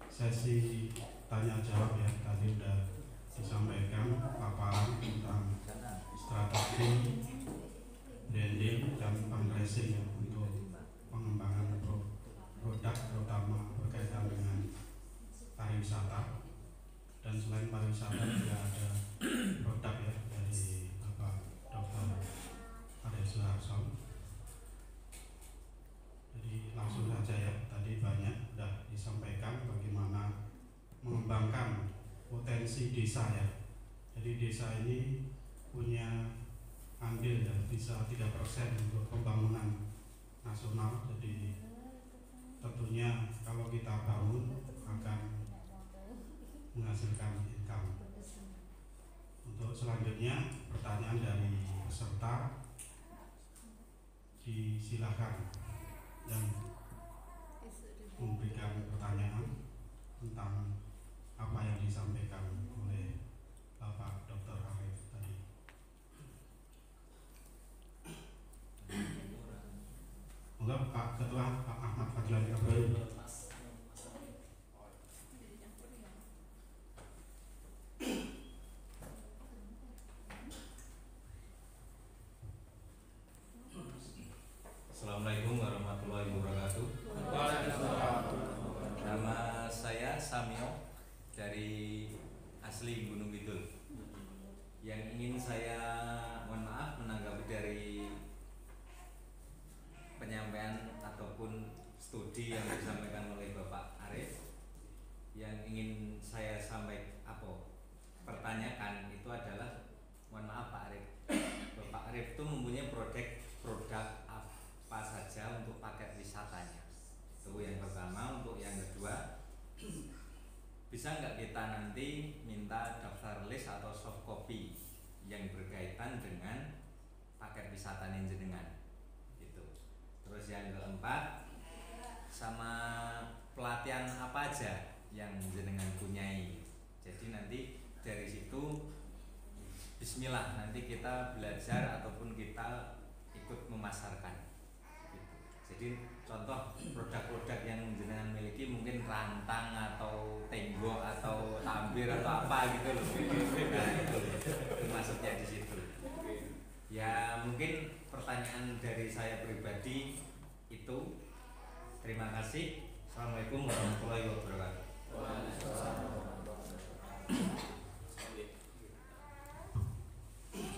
sesi tanya jawab ya, tadi sudah disampaikan paparan tentang strategi branding dan fundraising ya, untuk pengembangan produk terutama berkaitan dengan pariwisata. Dan selain pariwisata juga ada produk ya dari Bapak Dr. Arif Suharson. Jadi langsung saja ya, tadi banyak sudah disampaikan bagaimana mengembangkan potensi desa ya. Jadi desa ini punya andil ya, bisa 3% untuk pembangunan nasional. Jadi tentunya kalau kita bangun akan menghasilkan income. Untuk selanjutnya pertanyaan dari peserta disilakan yang memberikan pertanyaan tentang apa yang disampaikan oleh Bapak Dr. Arif tadi. Enggak, Pak Ketua, Pak Ahmad Fadlan Ibrahim. Assalamualaikum warahmatullahi wabarakatuh. Nama saya Samio dari asli Gunung Kidul. Yang ingin saya mohon maaf menanggapi dari penyampaian ataupun studi yang disampaikan oleh Bapak Arif. Yang ingin saya sampaikan pertanyakan itu adalah, mohon maaf Pak Arif, bisa nggak kita nanti minta daftar list atau soft copy yang berkaitan dengan paket wisata jenengan gitu. Terus yang keempat, sama pelatihan apa aja yang jenengan punyai. Jadi nanti dari situ bismillah nanti kita belajar ataupun kita ikut memasarkan gitu. Jadi contoh produk-produk yang jenengan miliki mungkin rantang atau tenggo atau tambir atau apa gitu loh. Nah, itu maksudnya di situ. Ya mungkin pertanyaan dari saya pribadi itu. Terima kasih. Assalamualaikum warahmatullahi wabarakatuh.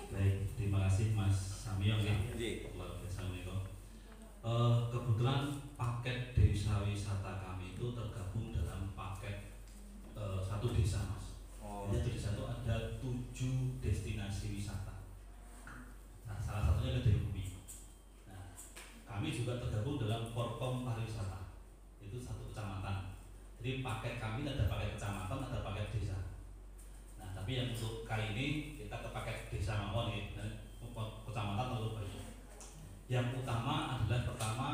Baik, terima kasih Mas Samyo ya. Assalamualaikum. Kebetulan paket desa wisata kami itu tergabung dalam paket satu desa Mas. Jadi desa itu ada 7 destinasi wisata. Nah, salah satunya ada di Bumi. Nah, kami juga tergabung dalam Korkom Pariwisata. Itu satu kecamatan. Jadi paket kami ada paket kecamatan, ada paket desa. Nah, tapi yang untuk kali ini kita ke paket desa mawon ya, kecamatan lalu banyak. Yang utama adalah pertama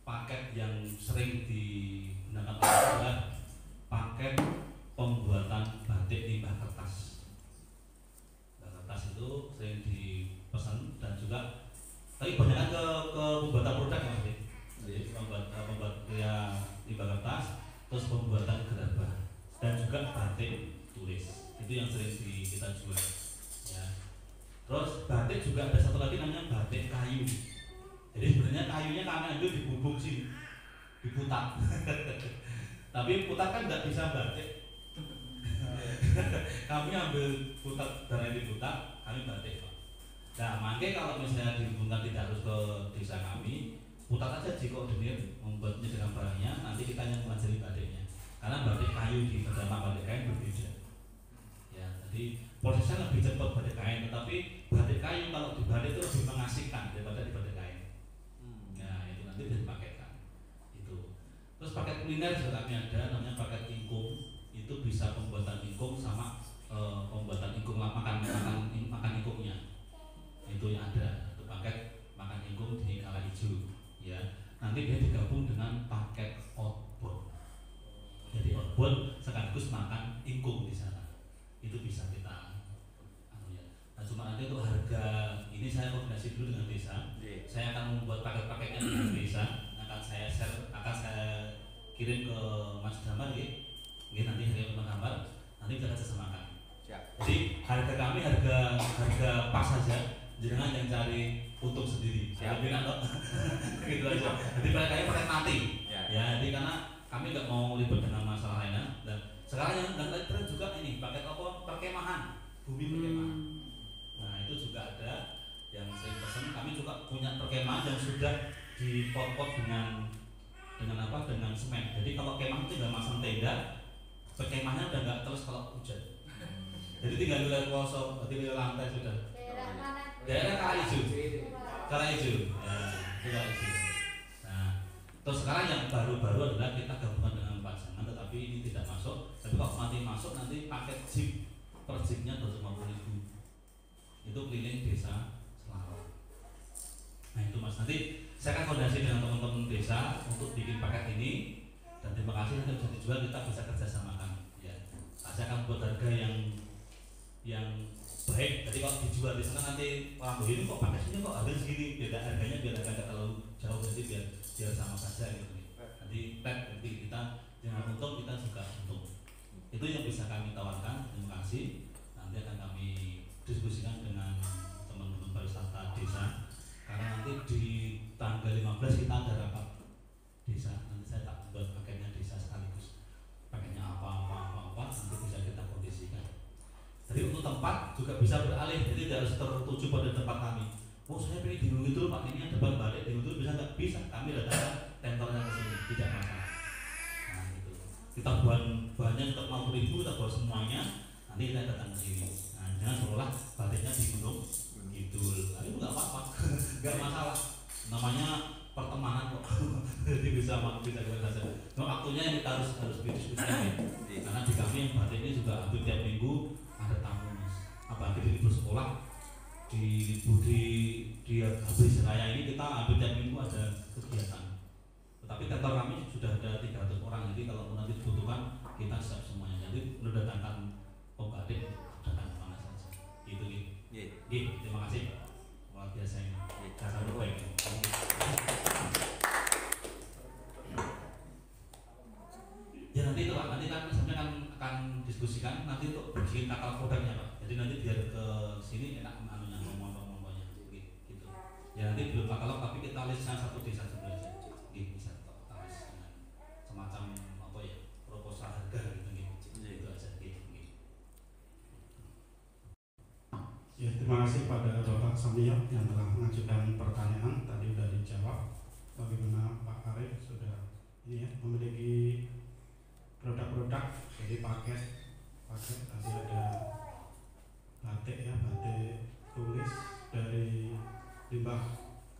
paket yang sering digunakan adalah paket pembuatan batik limbah kertas. Kertas itu sering dipesan dan juga tapi banyak kan ke pembuatan produk ya Mas. Jadi pembuat limbah kertas, terus pembuatan gerabah dan juga batik tulis. Itu yang sering kita jual. Ya. Terus batik juga ada satu lagi namanya batik kayu. Jadi sebenarnya kayunya kami ambil dibubuk sih, diputar. Tapi putar kan nggak bisa batik. Kami ambil putar dan diputar, kami batik. Nah, makanya kalau misalnya diputar tidak harus ke desa kami, putar aja dikoordinir membuatnya dengan barangnya, nanti kita yang mengajari batiknya. Karena batik kayu di sama batik kain berbeda. Ya, jadi prosesnya lebih cepat batik kain, tetapi batik kayu kalau dibatik itu lebih mengasihkan daripada di batik kain. Nah, itu nanti bisa dipakaikan. Itu. Terus paket kuliner juga kami ada, namanya paket ingkung. Itu bisa pembuatan ingkung sama pembuatan ingkung makan ingkungnya. Itu yang ada. Itu paket makan ingkung di Kala Hijau. Ya, nanti dia digabung dengan paket outbound. Jadi outbound sekaligus makan ingkung di sana. Itu bisa kita ya. Nah, cuma nanti untuk harga ini saya koordinasi dulu dengan desa. Saya akan membuat paket-paketnya dengan desa. Akan saya share, akan saya kirim ke Mas Damar ya. Mungkin nanti kirim ke gambar. Nanti kita samakan. Jadi harga kami harga pas saja. Jangan yang cari untung sendiri. Lebih kan toh? Gitu aja. Jadi mereka pakai mati. Ya, jadi karena kami nggak mau ribet dengan masalah lainnya. Dan sekarang yang tren juga ini pakai apa? Perkemahan, bumi perkemahan. Nah, itu juga ada yang sering pesan. Kami juga punya perkemahan yang sudah dipot-pot dengan apa? Dengan semen. Jadi kalau kemah itu tinggal masang tenda, perkemahnya udah nggak terus kalau hujan. Jadi tinggal di kosong, di lantai sudah. Daerah Kala Hijau. Kala Hijau. Ya, nah, terus sekarang yang baru-baru adalah kita gabungan dengan pasangan, tetapi ini tidak masuk. Tapi kalau nanti masuk nanti paket jeep per jeepnya 250.000. Itu keliling desa Selarong. Nah itu Mas, nanti saya akan koordinasi dengan teman-teman desa untuk bikin paket ini. Dan terima kasih nanti bisa dijual, kita bisa kerjasamakan. Ya, saya akan buat harga yang baik. Jadi kalau dijual di sana nanti orang ini kok pakai sini kok harga segini, beda harganya biar agak terlalu jauh, jadi biar sama saja gitu nih. Nanti nanti kita jangan untung, kita juga untung. Itu yang bisa kami tawarkan. Terima kasih. Nanti akan kami diskusikan dengan teman-teman pariwisata desa. Karena nanti di tanggal 15 kita ada rapat desa. Nanti saya tak buat paketnya desa sekaligus. Paketnya apa nanti bisa kita kondisikan. Jadi untuk tempat juga bisa beralih, jadi tidak harus tertuju pada tempat kami. Oh saya pengen di Gunung Kidul Pak, ini ada balik di Gunung Kidul bisa nggak? Bisa, kami datang tentornya ke sini, tidak masalah. Nah gitu. Kita bahannya tetap 50.000, kita buat semuanya, nanti kita datang ke sini. Nah jangan seolah batiknya di Gunung Kidul, nah, itu nggak apa-apa, nggak masalah. Namanya pertemanan kok. Jadi bisa kita no, waktunya yang kita harus didiskusikan ya. Karena di kami yang batin ini juga hampir tiap minggu ada tamu mas. Apalagi di libur sekolah, di habis raya ini kita hampir tiap minggu ada kegiatan. Tetapi kantor kami sudah ada 300 orang, jadi kalau nanti dibutuhkan kita siap semuanya. Jadi perlu datangkan pembatik, datang kemana saja. Gitu gitu. Terima kasih. Luar biasa ini. Saya sambut baik. Ya nanti itu Pak, nanti kan sebenarnya akan diskusikan nanti untuk bikin takal produknya Pak. Jadi nanti biar ke sini enak anunya ngomong-ngomongnya gitu. Ya nanti belum takal tapi kita listnya satu desa sebenarnya. Bisa kita list dengan semacam apa ya proposal harga gitu itu aja gitu. Ya, terima kasih pada Bapak Samio yang telah mengajukan pertanyaan, tadi sudah dijawab. Bagaimana Pak Arif sudah ini ya memiliki produk-produk, jadi paket tadi ada batik ya, batik tulis dari limbah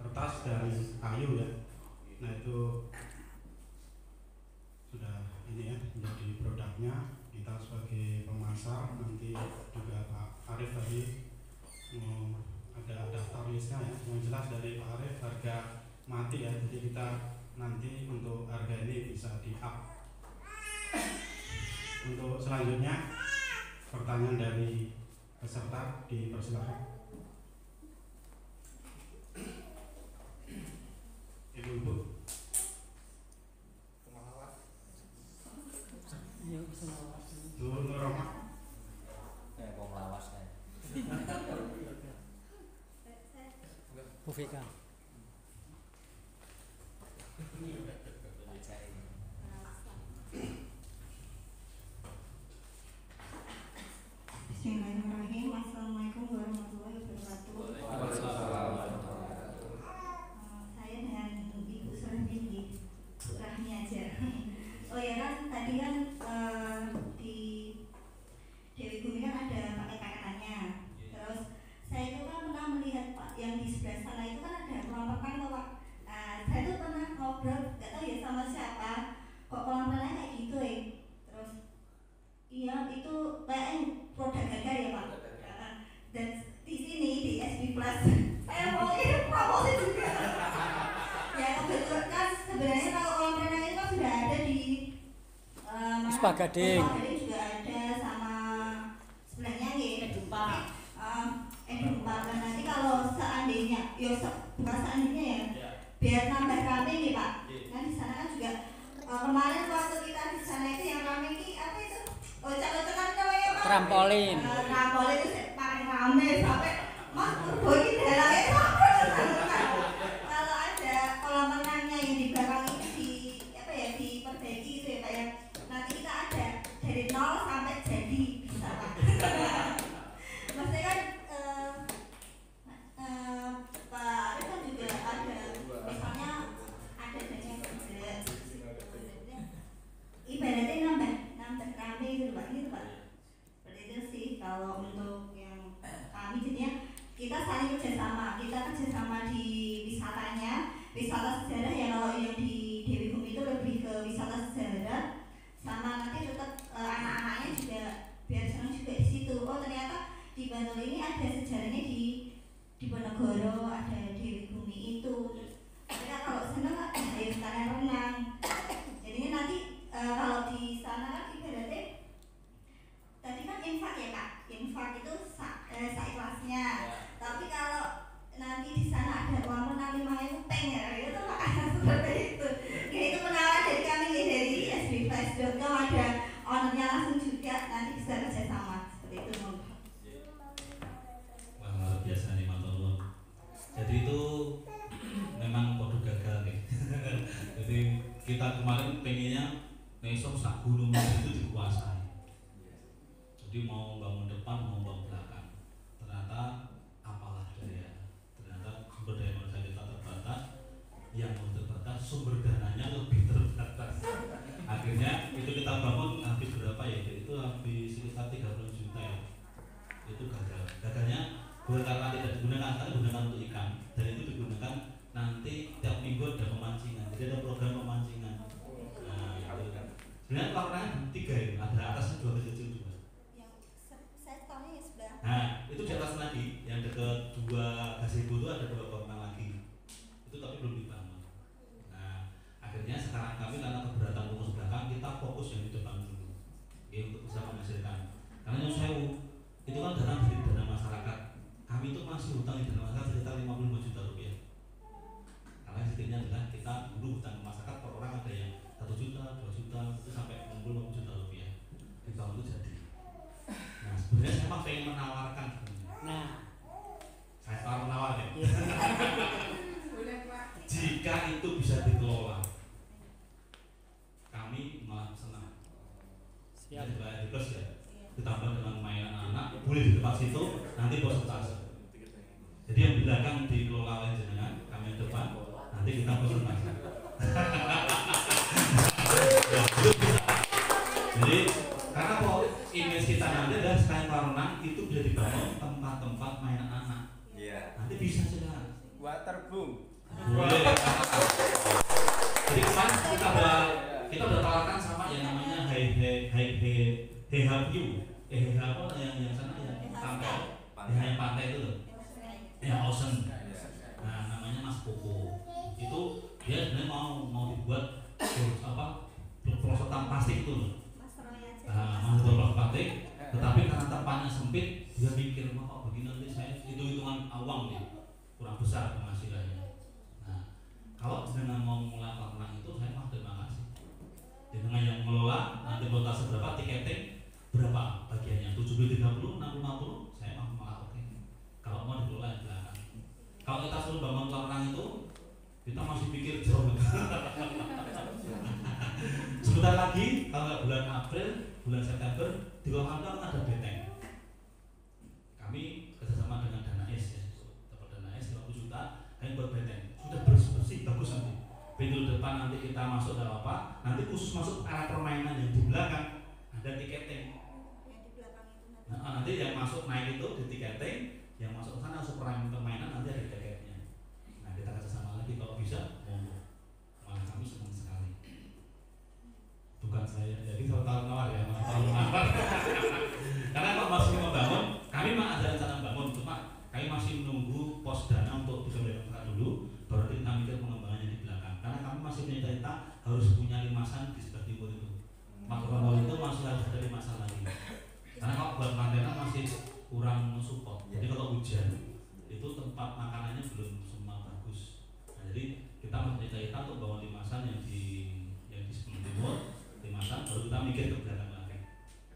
kertas dan kayu ya. Nah itu sudah ini ya menjadi produknya. Kita sebagai pemasar nanti juga Pak Arif tadi ada daftar listnya ya. Yang jelas dari Pak Arif harga mati ya, jadi kita nanti untuk harga ini bisa di up. Untuk selanjutnya pertanyaan dari peserta dipersilakan. Ibu-ibu. Bu Vika. Bismillahirrahmanirrahim. Assalamualaikum warahmatullahi wabarakatuh. Saya dengan Ibu Surahmi, Bu Rahmi aja. Oh ya kan tadi kan di Dewi Bumi kan ada paket-paketannya. Terus saya itu kan pernah melihat Pak yang di sebelah sana itu kan ada kolam renang tuh Pak. Saya tuh pernah ngobrol, nggak tahu ya sama siapa, kok kolam renang kayak gitu ya. Terus iya itu kayaknya produk gagal ya Pak. Dan di sini di SB Plus saya mau promosi juga. Ya kebetulan kan sebenarnya kalau kolam renang itu kan sudah ada di Spa Gading juga ada sama sebelahnya ya. Edumpa. Edumpa. Dan nanti kalau seandainya, bukan seandainya ya, biar nambah rame nih Pak. Kan di sana kan juga kemarin waktu kita di sana itu yang rame ini apa itu? Ocak-ocakan namanya Pak. Trampolin. Trampolin itu paling rame sampai Mas Purbogi darahnya kalau ada kolam renangnya yang di belakang ini diperbaiki gitu ya Pak ya. Nanti kita ada dari 0 sampai jadi bisa Pak. Maksudnya kan Pak Arif kan juga ada misalnya ada banyak juga ibaratnya nambah rame gitu Pak gitu Pak. Seperti itu sih kalau untuk yang kami jadinya kita saling kerjasama di wisata sejarah ya. Kalau yang di Dewi Bumi itu lebih ke wisata sejarah, sama nanti tetap anak-anaknya juga biar senang juga di situ. Oh ternyata di Bantul ini ada sejarahnya di Ponorogo, ada Dewi Bumi itu. Mereka kalau senang ayo sekalian renang. Jadinya nanti kalau di sana kan ibaratnya tadi kan infak ya Kak, infak itu seikhlasnya. Tapi kalau nanti di sana ada kolam renang 5.000 peng ya, itu Pak seperti itu. Ya itu penawaran dari kami nih dari sbflash.com, ada ownernya langsung juga, nanti bisa kerjasama seperti itu. Wah luar biasa nih Matur. Jadi itu memang produk gagal nih. Jadi kita kemarin pengennya besok sak gunung itu dikuasai. Jadi mau bangun depan mau bangun belakang, ternyata apalah daya, ternyata sumber daya manusia kita terbatas, yang terbatas sumber dananya lebih terbatas. Akhirnya itu kita bangun habis berapa ya? Itu habis sekitar 30 juta ya. Itu gagal. Gagalnya bukan karena tidak digunakan, karena digunakan untuk ikan, dan itu digunakan nanti tiap minggu ada eksplorasi lagi yang dekat 2 gazebo itu ada 2 kolam lagi. Itu tapi belum dibangun. Nah, akhirnya sekarang kami karena keberatan pengurus belakang kita fokus yang di depan dulu. Ya, untuk bisa menghasilkan. Karena yang sewu itu kan dana dari dana masyarakat. Kami itu masih hutang di dana masyarakat sekitar 55 juta rupiah. Karena intinya adalah kita dulu hutang masyarakat per orang ada yang 1 juta, 2 juta, itu sampai 50 juta rupiah. Di tahun itu jadi. Nah, sebenarnya saya memang pengen menawarkan. Nah, saya tahu menawar ya. Jika itu bisa dikelola, kami malah senang. siap. Ya, plus ya. Ditambah dengan mainan anak, boleh di tempat situ, nanti persentase. Jadi yang belakang dikelola oleh jenengan, kami yang depan, nanti kita persentase. Ya, itu bisa. Jadi karena kalau image kita nanti adalah sekalian renang itu bisa dibangun tempat-tempat mainan anak. Iya. Nanti bisa sudah. Waterboom. Boleh. Jadi kemarin kita udah tawarkan sama yang namanya HHView, apa yang sana yang pantai, yang pantai itu loh, yang ocean. Nah namanya Mas Koko. Itu dia sebenarnya mau dibuat apa perosotan plastik itu loh. Masuk dalam plastik, tetapi karena tempatnya sempit, dia mikir kok begini nanti saya hitungan awang nih, kurang besar penghasilannya. Nah, kalau jenengan mau melakukan renang itu, saya mah terima kasih. Jenengan yang mengelola, nanti persentase berapa, tiketing berapa bagiannya, 70-30, 60-50, saya mah malah oke. Kalau mau dikelola di belakang. Kalau kita suruh bangun kolam renang itu, kita masih pikir jauh. Sebentar lagi, kalau bulan April, bulan September, di kolam renang ada beteng. Kami kerjasama dengan Dana S ya, dapat Dana S 50 juta, kami buat beteng. Sudah bersih bagus nanti. Pintu depan nanti kita masuk ada apa? Nanti khusus masuk area permainan yang di belakang ada tiketing. Nah, nanti yang masuk naik itu di tiketing, yang masuk sana masuk permainan nanti ada tiketnya. Nah kita kerjasama lagi kalau bisa, monggo. Malah kami senang sekali. Bukan saya, jadi saya tahu nawar ya, tahu nawar. Karena kalau masih membangun, kami memang ada rencana bangun, cuma kami masih menunggu pos dana untuk bisa mendapatkan dulu, baru kita mikir pengembangannya di belakang. Karena kami masih punya cerita harus punya limasan di sebelah timur itu. Makro itu masih harus ada limasan lagi. Karena kalau buat kontainer masih kurang support. Jadi kalau hujan itu tempat makanannya belum semua bagus. Nah, jadi kita masih cerita untuk bangun limasan yang di sebelah timur, limasan baru kita mikir ke belakang lagi.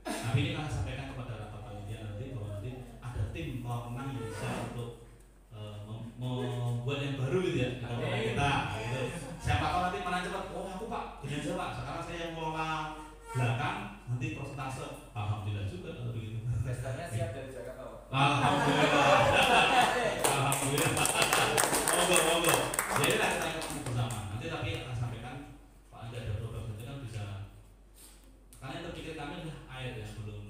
Tapi ini akan sampaikan kepada rapat panitia nanti bahwa nanti ada tim kolam renang yang bisa untuk membuat yang baru gitu ya di kolam renang kita. Gitu. Siapa tahu nanti mana cepat? Oh aku Pak, gini aja Pak. Sekarang saya yang mengelola belakang, nanti persentase. Alhamdulillah juga kalau begitu. Investornya siap dari Jakarta. Alhamdulillah. Alhamdulillah. Monggo. Jadi lah kita ketemu bersama. Nanti tapi akan sampaikan Pak Andi ada program nanti kan bisa. Karena yang terpikir kami adalah air yang belum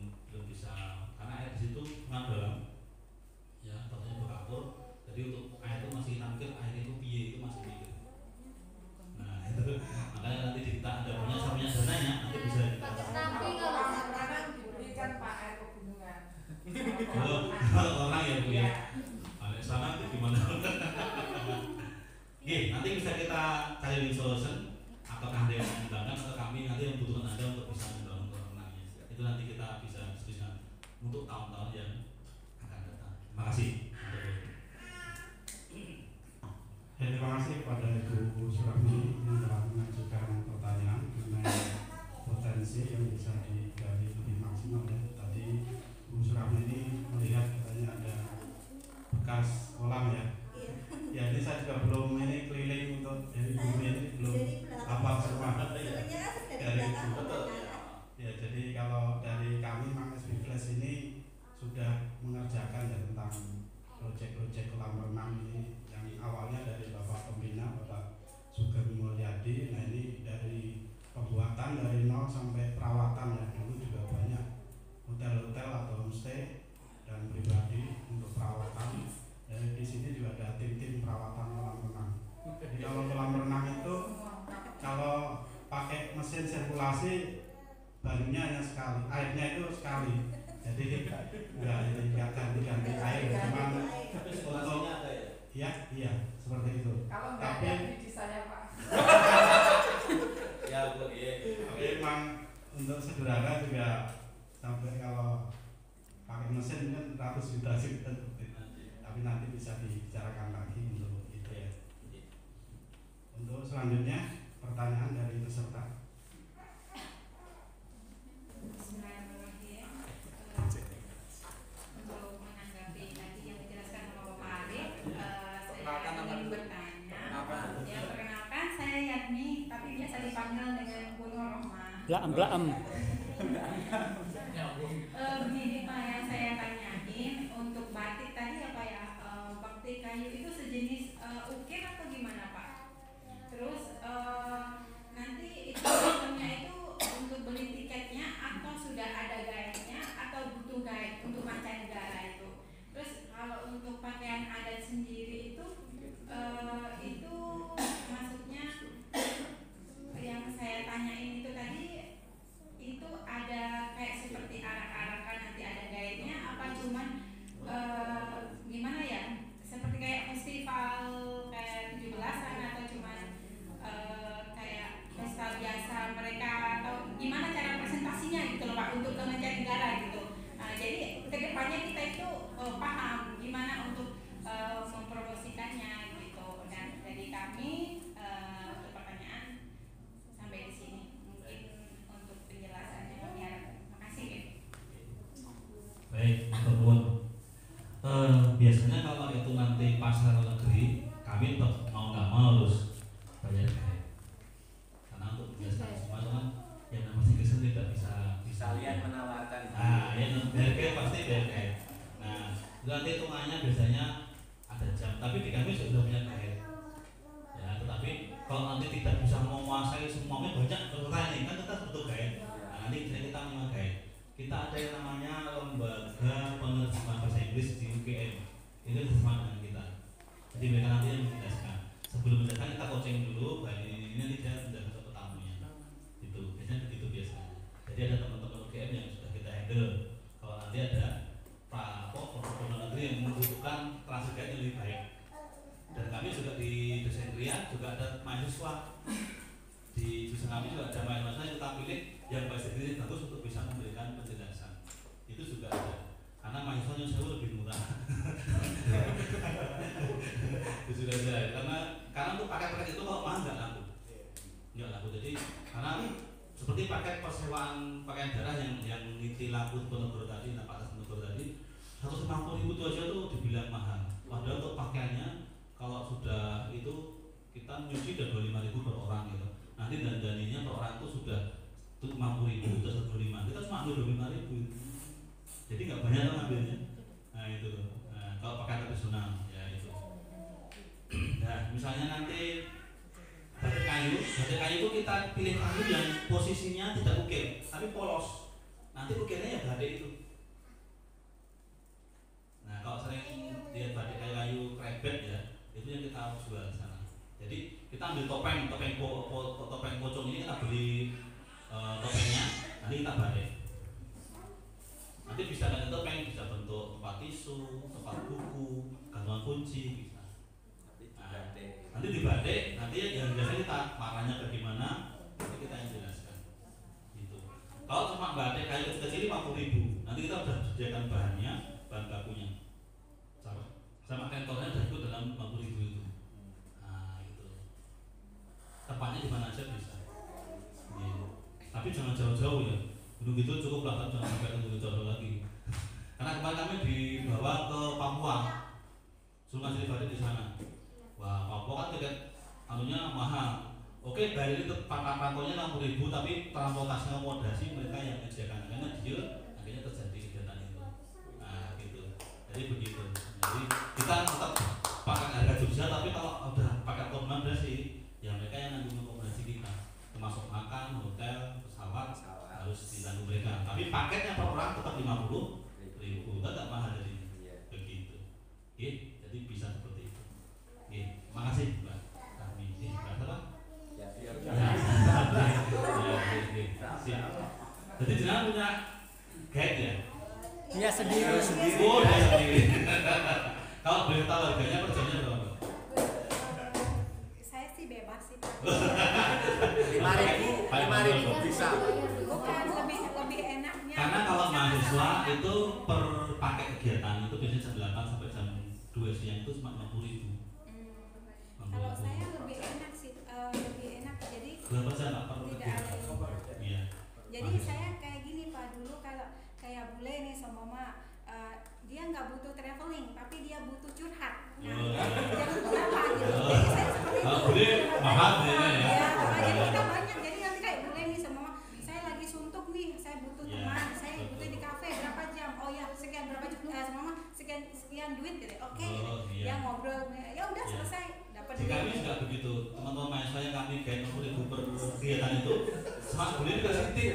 bisa. Karena air di situ sangat dalam. Ya, batunya berkapur. Jadi untuk air itu masih kita mikir air itu piye itu masih mikir. Nah itu makanya nanti kita ada punya dananya nanti bisa kita. Tapi kalau sekarang diberikan Pak air pegunungan. Kalau orang ya Bu ya. Ada sana gimana? Nanti bisa kita cari solution. Apakah ada yang mengembangkan atau kami nanti yang membutuhkan Anda untuk bisa membangun kolam renangnya. Itu nanti kita bisa diskusikan untuk tahun-tahun yang akan datang. Terima kasih. Terima kasih kepada Ibu Surahmi yang telah mengajukan pertanyaan mengenai potensi yang bisa digali lebih maksimal ya. Tadi Ibu Surahmi ini melihat katanya ada bekas kolam ya. Ya ini saya juga belum ini keliling untuk dari bumi ini belum hafal semua dari itu. Ya jadi kalau dari kami Mang SB Flash ini sudah mengerjakan ya tentang proyek-proyek kolam renang ini yang awalnya dari Bapak Pembina Bapak Sugeng Mulyadi. Nah ini dari pembuatan dari nol sampai perawatan ya, dulu juga banyak hotel-hotel atau homestay enggak ini ganti air, cuman Isolasinya ada ya? iya seperti itu. Kalau nggak ada di saya Pak. Ya Bu, iya. Tapi emang untuk sederhana juga sampai kalau pakai mesin kan ratus juta sih kan. Tapi nanti bisa dibicarakan lagi untuk itu ya. Untuk selanjutnya pertanyaan dari peserta. Bismillahirrahmanirrahim. Untuk menanggapi tadi yang dijelaskan oleh Bapak Arif, saya ingin bertanya. Ya, perkenalkan saya Yadni, tapi biasa dipanggil dengan Bu Nur Rohmah. Blaem. Begini Pak, yang saya tanyain untuk batik tadi apa ya? Batik kayu itu sejenis ukir atau gimana Pak? Terus nanti itu sistemnya itu untuk beli tiketnya atau sudah ada guide-nya atau butuh guide untuk mancanegara itu? Terus kalau untuk pakaian adat sendiri itu maksudnya yang saya tanyain itu tadi itu ada kayak seperti arak-arakan nanti ada guide-nya apa cuman gimana ya seperti kayak festival kayak 17-an atau cuman kayak pesta biasa mereka atau gimana cara presentasinya gitu loh Pak untuk ke mancanegara gitu. Jadi kedepannya kita itu paham gimana untuk mempromosikannya gitu. Dan dari kami untuk pertanyaan sampai di sini mungkin untuk penjelasannya kami harap. Makasih ya. Baik, matur biasanya kalau itu nanti pasar negeri, kami tetap mau nggak mau harus bayar guide. Karena untuk menjelaskan semua itu kan yang namanya Kristen tidak bisa Kalian menawarkan. yang bayar guide pasti bayar guide. Nah, itu nanti hitungannya biasanya ada jam, tapi di kami sudah punya guide. Ya, tetapi kalau nanti tidak bisa menguasai semuanya banyak peserta ini kan kita butuh guide. Nah, nanti kita punya guide. Kita ada yang namanya lembaga penerjemah bahasa Inggris di UGM. Itu bersama dengan kita. Jadi mereka nanti yang menjelaskan. Sebelum menjelaskan kita coaching dulu, bahan ini nanti dia menjelaskan ke tamunya. Itu biasanya begitu biasanya. Jadi ada teman-teman UGM yang sudah kita handle. Kalau nanti ada produk negeri yang membutuhkan translate yang lebih baik. Dan kami juga di Desain Kria juga ada mahasiswa. Di jurusan kami juga ada mahasiswa yang kita pilih yang bahasa Inggris bagus untuk bisa memberikan penjelasan. Itu juga ada. Karena mahasiswanya jauh lebih murah. Itu sudah ada. Karena untuk paket itu kalau mahal nggak laku. Nggak laku. Jadi karena seperti paket persewaan pakaian daerah yang niti laku Penegoro tadi, Pak atas Penegoro tadi, 150.000 itu aja tuh dibilang mahal. Padahal untuk pakaiannya kalau sudah itu kita nyuci udah 25.000 per orang gitu. Nanti dandaninya per orang itu sudah 50.000 atau 125. Kita cuma ambil 25.000. Jadi nggak banyak kan ambilnya. Nah itu. Nah, kalau pakaian tradisional ya itu. Nah misalnya nanti batik kayu itu kita pilih kayu yang posisinya tidak ukir, tapi polos. Nanti ukirnya ya batik itu. Nah kalau sering lihat batik kayu krebet ya, itu yang kita jual di sana. Jadi kita ambil topeng pocong ini kita beli topengnya, nanti kita batik. Nanti bisa ganti topeng, bisa bentuk tempat tisu, tempat buku, gantungan kunci bisa. Nah, nanti dibatik, nanti yang biasanya kita maknanya bagaimana, nanti kita yang jelaskan. Gitu. Kalau cuma batik kayu kecil 50.000, nanti kita sudah sediakan bahannya, bahan bakunya, sama tentornya sudah ikut dalam 50.000 itu. Nah itu. Tempatnya di mana aja bisa. Gitu. Tapi jangan jauh-jauh ya. Gunung Kidul cukup lah, kan jangan sampai ke Gunung Kidul lagi. Karena kemarin kami dibawa ke Papua, suruh ngasih batik di sana. Wah, Papua kan tiket anunya mahal. Oke, dari itu pangkatnya 60.000, tapi transportasi akomodasi mereka yang menyediakan. Karena dia akhirnya terjadi kegiatan itu. Nah, gitu. Jadi begitu. Jadi kita tetap pakai harga Jogja, tapi kalau udah pakai akomodasi, ya mereka yang nanggung akomodasi kita, termasuk makan, hotel, pesawat harus ditanggung mereka. Tapi paketnya per orang tetap 50.000, nggak mahal dari begitu. Jadi bisa seperti itu. Makasih Mbak Kami. Berapa? Ya. Jadi jenengan punya guide ya? Iya dia sendiri. Oh, dia sendiri. Kalau boleh tahu harganya per jamnya berapa? Saya sih bebas sih Pak. 5.000 bisa. Bukan lebih enaknya. Karena kalau mahasiswa itu per pakai kegiatan itu biasanya jam 8 sampai jam 2 siang itu cuma 50.000. Kalau saya lebih enak sih, lebih enak. Jadi berapa jam Pak per tidak kegiatan? ada. Iya. Jadi saya kayak gini Pak, dulu kalau kayak bule nih sama mama, dia nggak butuh traveling, tapi dia butuh curhat. Nah, jangan kenapa gitu. Jadi saya seperti itu. Bule mahal ya. Ya, jadi kita banyak. Jadi nanti kayak bule nih sama mama, saya lagi suntuk nih, saya butuh teman, saya butuh di kafe berapa jam? Oh ya sekian berapa jam? Sama mama sekian duit gitu. Oke, gitu. Ya ngobrol, ya udah selesai. Dapat Di kami juga begitu, teman-teman mahasiswa yang kami kayak 60.000 per kegiatan itu, semak beli dikasih tip,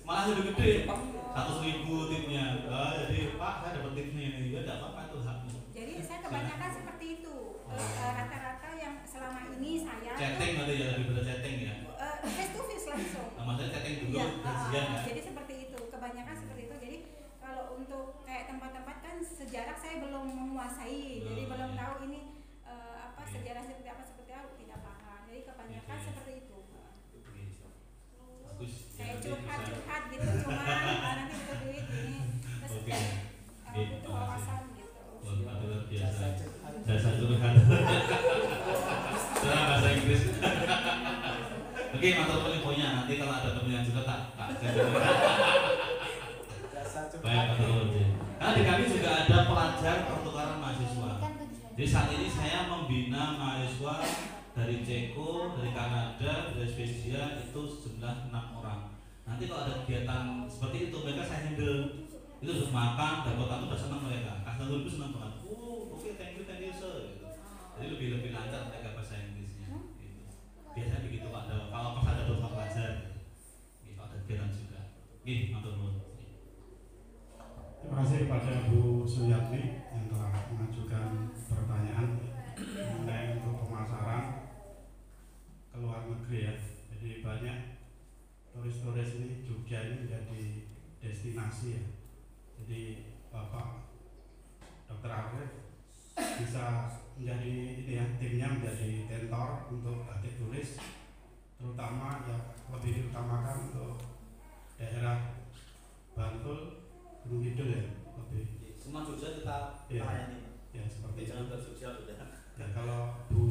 malah lebih gede, 100.000 tipnya. Jadi Pak saya dapat tipnya ini, ya tidak apa-apa itu hakmu. Jadi saya kebanyakan seperti itu. Rata-rata yang selama ini saya Chatting nanti ya, lebih pada chatting ya. face to face langsung. Nah, maksudnya chatting dulu, Iya, gajian ya. jadi seperti itu. Kebanyakan seperti itu. Jadi kalau untuk kayak tempat-tempat kan sejarah saya belum menguasai, jadi belum tahu ini sejarah seperti apa tidak paham. Jadi kebanyakan seperti itu. Bagus. Kayak curhat gitu, cuma nanti butuh duit ini, terus butuh wawasan gitu. Luar biasa. Jasa curhat. Dalam bahasa Inggris. Oke, mantap infonya. Nanti kalau ada teman yang juga tak baik, betul. Karena di kami juga ada pelajar pertukaran mahasiswa. Jadi saat ini saya membina mahasiswa dari Ceko, dari Kanada, dari Swedia itu sejumlah 6 orang. Nanti kalau ada kegiatan seperti itu mereka saya handle. Itu untuk makan dan kota itu udah senang mereka. Kasih dulu senang banget. Oke, thank you sir. Gitu. Jadi lebih lancar mereka bahasa Inggrisnya. Gitu. Biasanya begitu Pak. Kalau pas ada dosa pelajar, gitu, ada kegiatan juga. Gih, matur nuwun. Terima kasih kepada Bu Suyatmi yang telah mengajukan pertanyaan mengenai untuk pemasaran ke luar negeri ya. Jadi banyak turis-turis ini Jogja ini menjadi destinasi ya. Jadi Bapak Dr. Arif bisa menjadi ini ya, timnya menjadi tentor untuk batik tulis, terutama ya lebih diutamakan untuk daerah Bantul, Gunung Kidul ya, lebih. Semua Jogja kita layani. Ya seperti itu. Jangan Jogja sudah. Ya kalau Bu